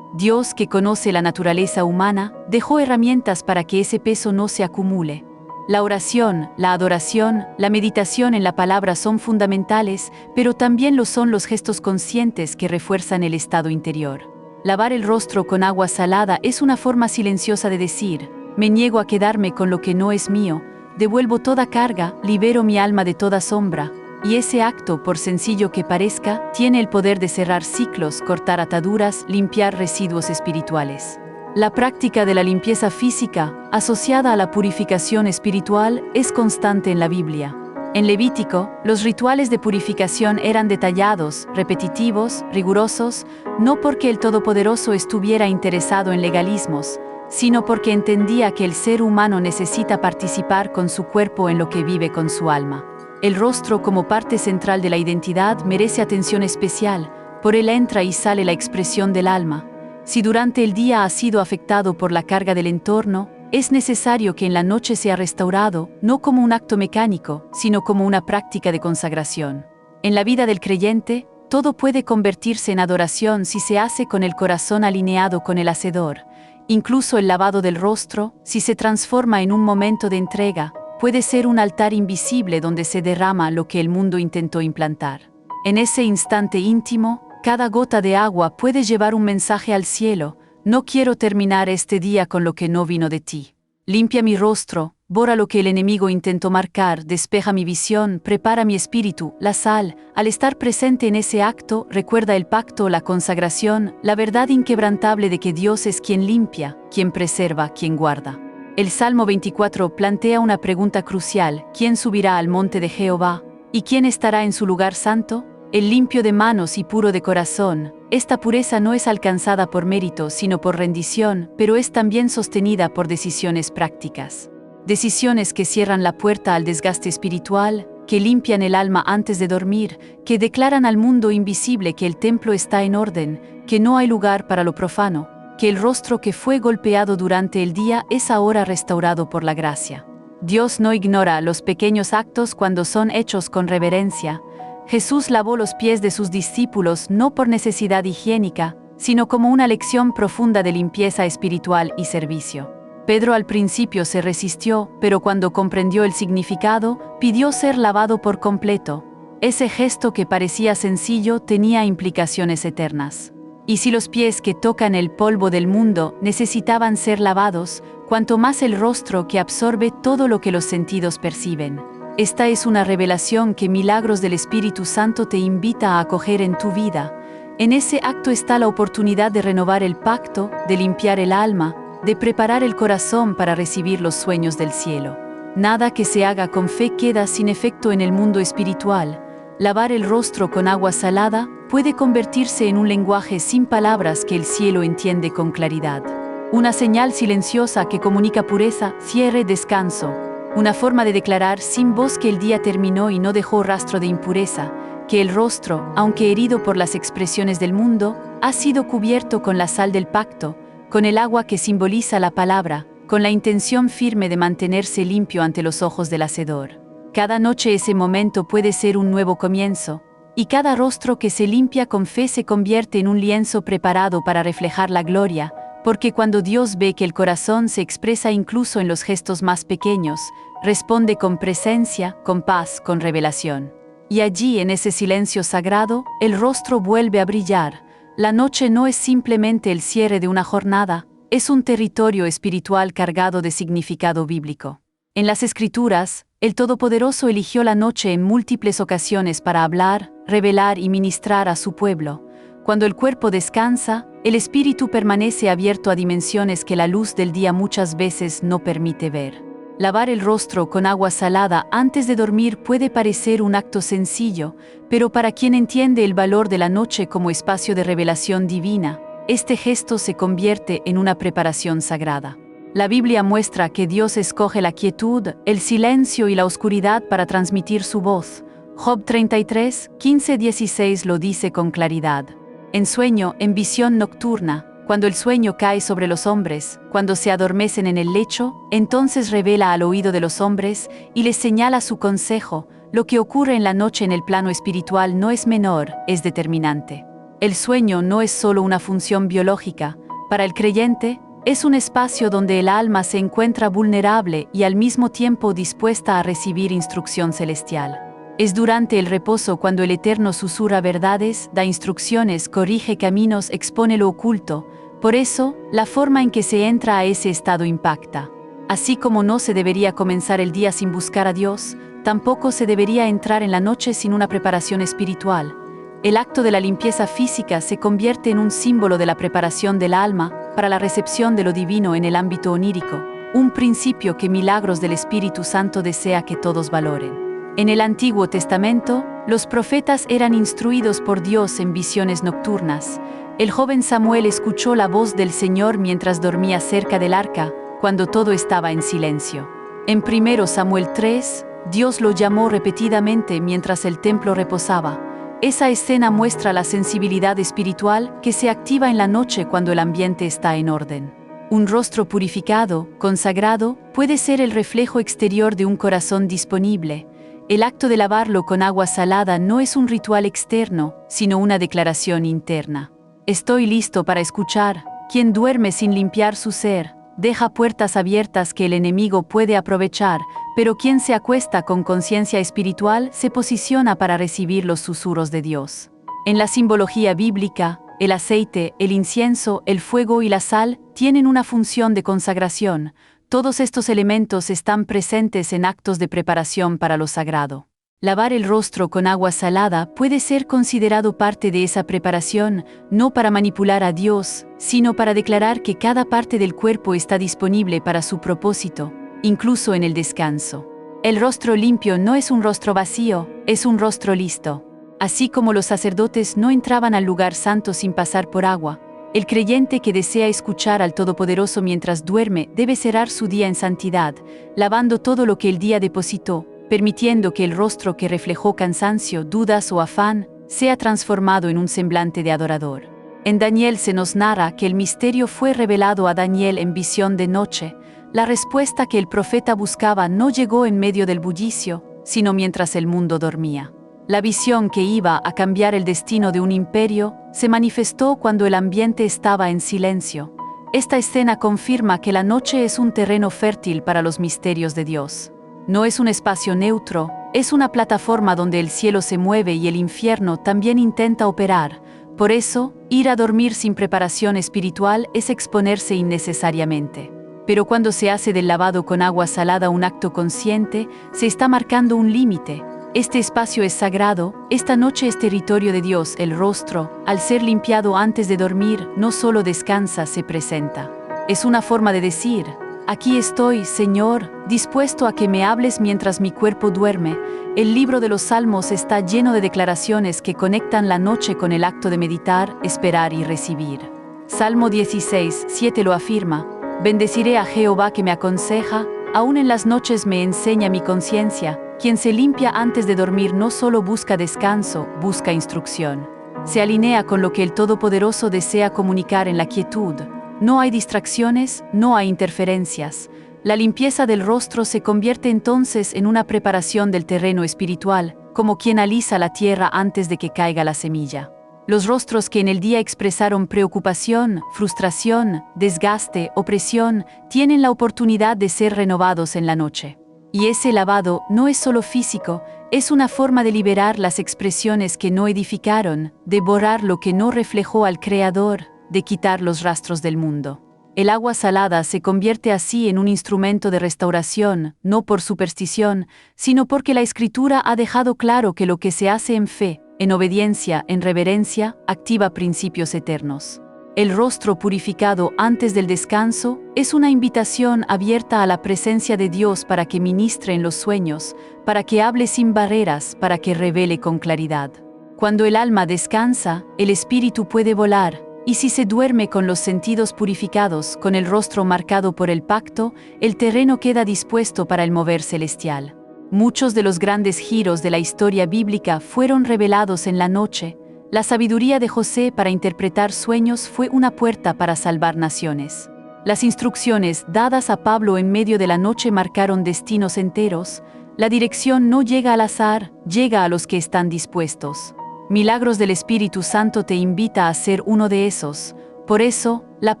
Dios, que conoce la naturaleza humana, dejó herramientas para que ese peso no se acumule. La oración, la adoración, la meditación en la palabra son fundamentales, pero también lo son los gestos conscientes que refuerzan el estado interior. Lavar el rostro con agua salada es una forma silenciosa de decir: me niego a quedarme con lo que no es mío, devuelvo toda carga, libero mi alma de toda sombra. Y ese acto, por sencillo que parezca, tiene el poder de cerrar ciclos, cortar ataduras, limpiar residuos espirituales. La práctica de la limpieza física, asociada a la purificación espiritual, es constante en la Biblia. En Levítico, los rituales de purificación eran detallados, repetitivos, rigurosos, no porque el Todopoderoso estuviera interesado en legalismos, sino porque entendía que el ser humano necesita participar con su cuerpo en lo que vive con su alma. El rostro, como parte central de la identidad, merece atención especial, por él entra y sale la expresión del alma. Si durante el día ha sido afectado por la carga del entorno, es necesario que en la noche sea restaurado, no como un acto mecánico, sino como una práctica de consagración. En la vida del creyente, todo puede convertirse en adoración si se hace con el corazón alineado con el Hacedor. Incluso el lavado del rostro, si se transforma en un momento de entrega, puede ser un altar invisible donde se derrama lo que el mundo intentó implantar. En ese instante íntimo, cada gota de agua puede llevar un mensaje al cielo: no quiero terminar este día con lo que no vino de ti. Limpia mi rostro, borra lo que el enemigo intentó marcar, despeja mi visión, prepara mi espíritu. La sal, al estar presente en ese acto, recuerda el pacto, la consagración, la verdad inquebrantable de que Dios es quien limpia, quien preserva, quien guarda. El Salmo 24 plantea una pregunta crucial: ¿quién subirá al monte de Jehová? ¿Y quién estará en su lugar santo? El limpio de manos y puro de corazón. Esta pureza no es alcanzada por mérito, sino por rendición, pero es también sostenida por decisiones prácticas. Decisiones que cierran la puerta al desgaste espiritual, que limpian el alma antes de dormir, que declaran al mundo invisible que el templo está en orden, que no hay lugar para lo profano, que el rostro que fue golpeado durante el día es ahora restaurado por la gracia. Dios no ignora los pequeños actos cuando son hechos con reverencia. Jesús lavó los pies de sus discípulos no por necesidad higiénica, sino como una lección profunda de limpieza espiritual y servicio. Pedro al principio se resistió, pero cuando comprendió el significado, pidió ser lavado por completo. Ese gesto que parecía sencillo tenía implicaciones eternas. Y si los pies que tocan el polvo del mundo necesitaban ser lavados, cuanto más el rostro que absorbe todo lo que los sentidos perciben. Esta es una revelación que Milagros del Espíritu Santo te invita a acoger en tu vida. En ese acto está la oportunidad de renovar el pacto, de limpiar el alma, de preparar el corazón para recibir los sueños del cielo. Nada que se haga con fe queda sin efecto en el mundo espiritual. Lavar el rostro con agua salada puede convertirse en un lenguaje sin palabras que el cielo entiende con claridad. Una señal silenciosa que comunica pureza, cierre, descanso. Una forma de declarar sin voz que el día terminó y no dejó rastro de impureza, que el rostro, aunque herido por las expresiones del mundo, ha sido cubierto con la sal del pacto, con el agua que simboliza la palabra, con la intención firme de mantenerse limpio ante los ojos del Hacedor. Cada noche ese momento puede ser un nuevo comienzo, y cada rostro que se limpia con fe se convierte en un lienzo preparado para reflejar la gloria, porque cuando Dios ve que el corazón se expresa incluso en los gestos más pequeños, responde con presencia, con paz, con revelación. Y allí, en ese silencio sagrado, el rostro vuelve a brillar. La noche no es simplemente el cierre de una jornada, es un territorio espiritual cargado de significado bíblico. En las Escrituras, el Todopoderoso eligió la noche en múltiples ocasiones para hablar, revelar y ministrar a su pueblo. Cuando el cuerpo descansa, el espíritu permanece abierto a dimensiones que la luz del día muchas veces no permite ver. Lavar el rostro con agua salada antes de dormir puede parecer un acto sencillo, pero para quien entiende el valor de la noche como espacio de revelación divina, este gesto se convierte en una preparación sagrada. La Biblia muestra que Dios escoge la quietud, el silencio y la oscuridad para transmitir su voz. Job 33, 15-16 lo dice con claridad. En sueño, en visión nocturna, cuando el sueño cae sobre los hombres, cuando se adormecen en el lecho, entonces revela al oído de los hombres y les señala su consejo. Lo que ocurre en la noche en el plano espiritual no es menor, es determinante. El sueño no es solo una función biológica. Para el creyente, es un espacio donde el alma se encuentra vulnerable y al mismo tiempo dispuesta a recibir instrucción celestial. Es durante el reposo cuando el Eterno susurra verdades, da instrucciones, corrige caminos, expone lo oculto. Por eso, la forma en que se entra a ese estado impacta. Así como no se debería comenzar el día sin buscar a Dios, tampoco se debería entrar en la noche sin una preparación espiritual. El acto de la limpieza física se convierte en un símbolo de la preparación del alma para la recepción de lo divino en el ámbito onírico, un principio que Milagros del Espíritu Santo desea que todos valoren. En el Antiguo Testamento, los profetas eran instruidos por Dios en visiones nocturnas. El joven Samuel escuchó la voz del Señor mientras dormía cerca del arca, cuando todo estaba en silencio. En 1 Samuel 3, Dios lo llamó repetidamente mientras el templo reposaba. Esa escena muestra la sensibilidad espiritual que se activa en la noche cuando el ambiente está en orden. Un rostro purificado, consagrado, puede ser el reflejo exterior de un corazón disponible. El acto de lavarlo con agua salada no es un ritual externo, sino una declaración interna. Estoy listo para escuchar. Quien duerme sin limpiar su ser, deja puertas abiertas que el enemigo puede aprovechar, pero quien se acuesta con conciencia espiritual se posiciona para recibir los susurros de Dios. En la simbología bíblica, el aceite, el incienso, el fuego y la sal tienen una función de consagración. Todos estos elementos están presentes en actos de preparación para lo sagrado. Lavar el rostro con agua salada puede ser considerado parte de esa preparación, no para manipular a Dios, sino para declarar que cada parte del cuerpo está disponible para su propósito, incluso en el descanso. El rostro limpio no es un rostro vacío, es un rostro listo. Así como los sacerdotes no entraban al lugar santo sin pasar por agua, el creyente que desea escuchar al Todopoderoso mientras duerme debe cerrar su día en santidad, lavando todo lo que el día depositó, permitiendo que el rostro que reflejó cansancio, dudas o afán sea transformado en un semblante de adorador. En Daniel se nos narra que el misterio fue revelado a Daniel en visión de noche. La respuesta que el profeta buscaba no llegó en medio del bullicio, sino mientras el mundo dormía. La visión que iba a cambiar el destino de un imperio se manifestó cuando el ambiente estaba en silencio. Esta escena confirma que la noche es un terreno fértil para los misterios de Dios. No es un espacio neutro, es una plataforma donde el cielo se mueve y el infierno también intenta operar. Por eso, ir a dormir sin preparación espiritual es exponerse innecesariamente. Pero cuando se hace del lavado con agua salada un acto consciente, se está marcando un límite. Este espacio es sagrado, esta noche es territorio de Dios. El rostro, al ser limpiado antes de dormir, no solo descansa, se presenta. Es una forma de decir: aquí estoy, Señor, dispuesto a que me hables mientras mi cuerpo duerme. El libro de los Salmos está lleno de declaraciones que conectan la noche con el acto de meditar, esperar y recibir. Salmo 16, 7 lo afirma: bendeciré a Jehová que me aconseja, aún en las noches me enseña mi conciencia. Quien se limpia antes de dormir no solo busca descanso, busca instrucción. Se alinea con lo que el Todopoderoso desea comunicar en la quietud. No hay distracciones, no hay interferencias. La limpieza del rostro se convierte entonces en una preparación del terreno espiritual, como quien alisa la tierra antes de que caiga la semilla. Los rostros que en el día expresaron preocupación, frustración, desgaste, opresión, tienen la oportunidad de ser renovados en la noche. Y ese lavado no es solo físico, es una forma de liberar las expresiones que no edificaron, de borrar lo que no reflejó al Creador, de quitar los rastros del mundo. El agua salada se convierte así en un instrumento de restauración, no por superstición, sino porque la Escritura ha dejado claro que lo que se hace en fe, en obediencia, en reverencia, activa principios eternos. El rostro purificado antes del descanso es una invitación abierta a la presencia de Dios para que ministre en los sueños, para que hable sin barreras, para que revele con claridad. Cuando el alma descansa, el espíritu puede volar, y si se duerme con los sentidos purificados, con el rostro marcado por el pacto, el terreno queda dispuesto para el mover celestial. Muchos de los grandes giros de la historia bíblica fueron revelados en la noche. La sabiduría de José para interpretar sueños fue una puerta para salvar naciones. Las instrucciones dadas a Pablo en medio de la noche marcaron destinos enteros. La dirección no llega al azar, llega a los que están dispuestos. Milagros del Espíritu Santo te invita a ser uno de esos. Por eso, la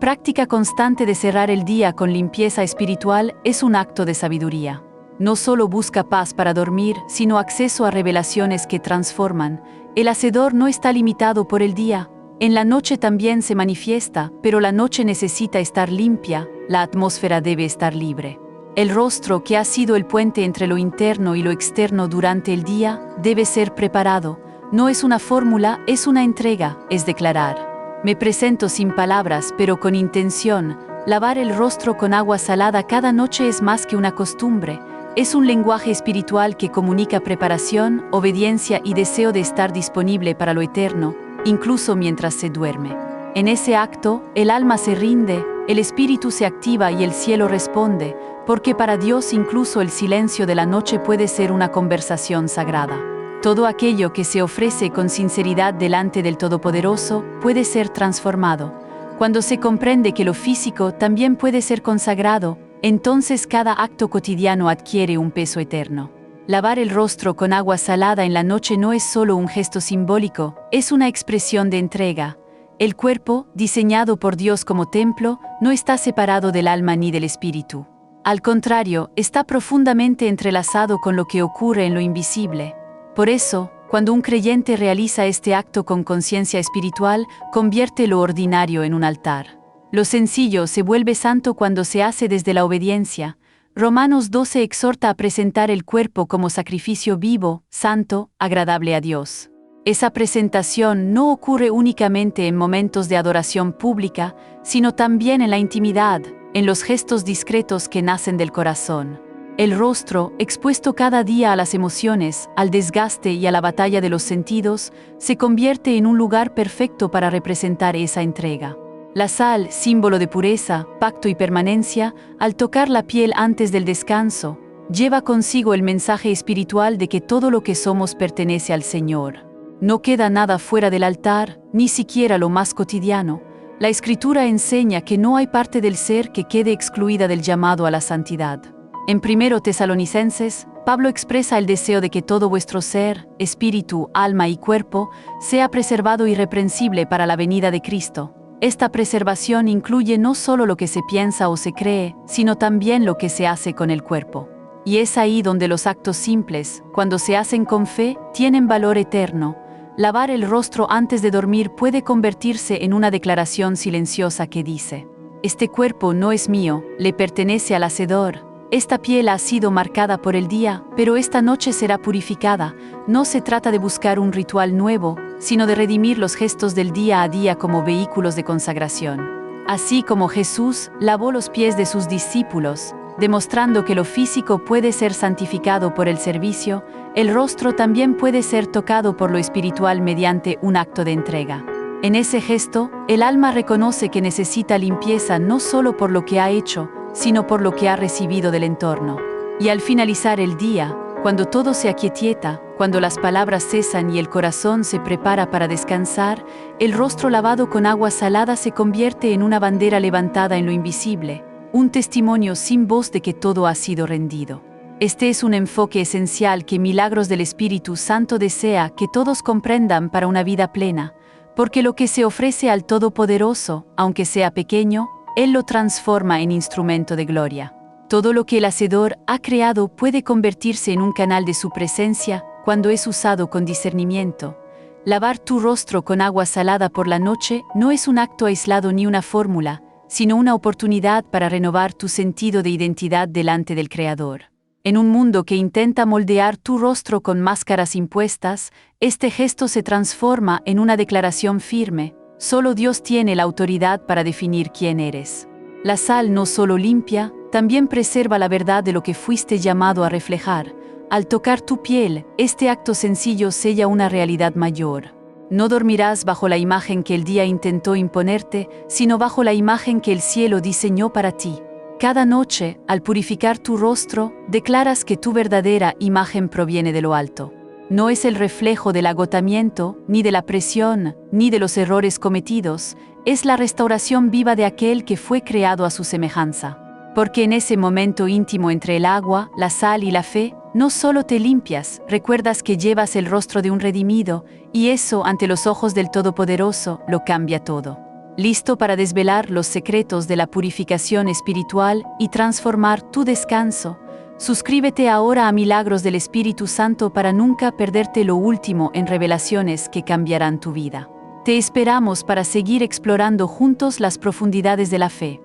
práctica constante de cerrar el día con limpieza espiritual es un acto de sabiduría. No solo busca paz para dormir, sino acceso a revelaciones que transforman. El hacedor no está limitado por el día. En la noche también se manifiesta, pero la noche necesita estar limpia, la atmósfera debe estar libre. El rostro, que ha sido el puente entre lo interno y lo externo durante el día, debe ser preparado. No es una fórmula, es una entrega, es declarar: me presento sin palabras, pero con intención. Lavar el rostro con agua salada cada noche es más que una costumbre. Es un lenguaje espiritual que comunica preparación, obediencia y deseo de estar disponible para lo eterno, incluso mientras se duerme. En ese acto, el alma se rinde, el espíritu se activa y el cielo responde, porque para Dios incluso el silencio de la noche puede ser una conversación sagrada. Todo aquello que se ofrece con sinceridad delante del Todopoderoso puede ser transformado. Cuando se comprende que lo físico también puede ser consagrado, entonces cada acto cotidiano adquiere un peso eterno. Lavar el rostro con agua salada en la noche no es solo un gesto simbólico, es una expresión de entrega. El cuerpo, diseñado por Dios como templo, no está separado del alma ni del espíritu. Al contrario, está profundamente entrelazado con lo que ocurre en lo invisible. Por eso, cuando un creyente realiza este acto con conciencia espiritual, convierte lo ordinario en un altar. Lo sencillo se vuelve santo cuando se hace desde la obediencia. Romanos 12 exhorta a presentar el cuerpo como sacrificio vivo, santo, agradable a Dios. Esa presentación no ocurre únicamente en momentos de adoración pública, sino también en la intimidad, en los gestos discretos que nacen del corazón. El rostro, expuesto cada día a las emociones, al desgaste y a la batalla de los sentidos, se convierte en un lugar perfecto para representar esa entrega. La sal, símbolo de pureza, pacto y permanencia, al tocar la piel antes del descanso, lleva consigo el mensaje espiritual de que todo lo que somos pertenece al Señor. No queda nada fuera del altar, ni siquiera lo más cotidiano. La Escritura enseña que no hay parte del ser que quede excluida del llamado a la santidad. En 1 Tesalonicenses, Pablo expresa el deseo de que todo vuestro ser, espíritu, alma y cuerpo, sea preservado irreprensible para la venida de Cristo. Esta preservación incluye no solo lo que se piensa o se cree, sino también lo que se hace con el cuerpo. Y es ahí donde los actos simples, cuando se hacen con fe, tienen valor eterno. Lavar el rostro antes de dormir puede convertirse en una declaración silenciosa que dice: este cuerpo no es mío, le pertenece al Hacedor. Esta piel ha sido marcada por el día, pero esta noche será purificada. No se trata de buscar un ritual nuevo, sino de redimir los gestos del día a día como vehículos de consagración. Así como Jesús lavó los pies de sus discípulos, demostrando que lo físico puede ser santificado por el servicio, el rostro también puede ser tocado por lo espiritual mediante un acto de entrega. En ese gesto, el alma reconoce que necesita limpieza no solo por lo que ha hecho, sino por lo que ha recibido del entorno. Y al finalizar el día, cuando todo se aquieta, cuando las palabras cesan y el corazón se prepara para descansar, el rostro lavado con agua salada se convierte en una bandera levantada en lo invisible, un testimonio sin voz de que todo ha sido rendido. Este es un enfoque esencial que Milagros del Espíritu Santo desea que todos comprendan para una vida plena. Porque lo que se ofrece al Todopoderoso, aunque sea pequeño, Él lo transforma en instrumento de gloria. Todo lo que el Hacedor ha creado puede convertirse en un canal de su presencia cuando es usado con discernimiento. Lavar tu rostro con agua salada por la noche no es un acto aislado ni una fórmula, sino una oportunidad para renovar tu sentido de identidad delante del Creador. En un mundo que intenta moldear tu rostro con máscaras impuestas, este gesto se transforma en una declaración firme. Solo Dios tiene la autoridad para definir quién eres. La sal no solo limpia, también preserva la verdad de lo que fuiste llamado a reflejar. Al tocar tu piel, este acto sencillo sella una realidad mayor. No dormirás bajo la imagen que el día intentó imponerte, sino bajo la imagen que el cielo diseñó para ti. Cada noche, al purificar tu rostro, declaras que tu verdadera imagen proviene de lo alto. No es el reflejo del agotamiento, ni de la presión, ni de los errores cometidos, es la restauración viva de aquel que fue creado a su semejanza. Porque en ese momento íntimo entre el agua, la sal y la fe, no solo te limpias, recuerdas que llevas el rostro de un redimido, y eso, ante los ojos del Todopoderoso, lo cambia todo. ¿Listo para desvelar los secretos de la purificación espiritual y transformar tu descanso? Suscríbete ahora a Milagros del Espíritu Santo para nunca perderte lo último en revelaciones que cambiarán tu vida. Te esperamos para seguir explorando juntos las profundidades de la fe.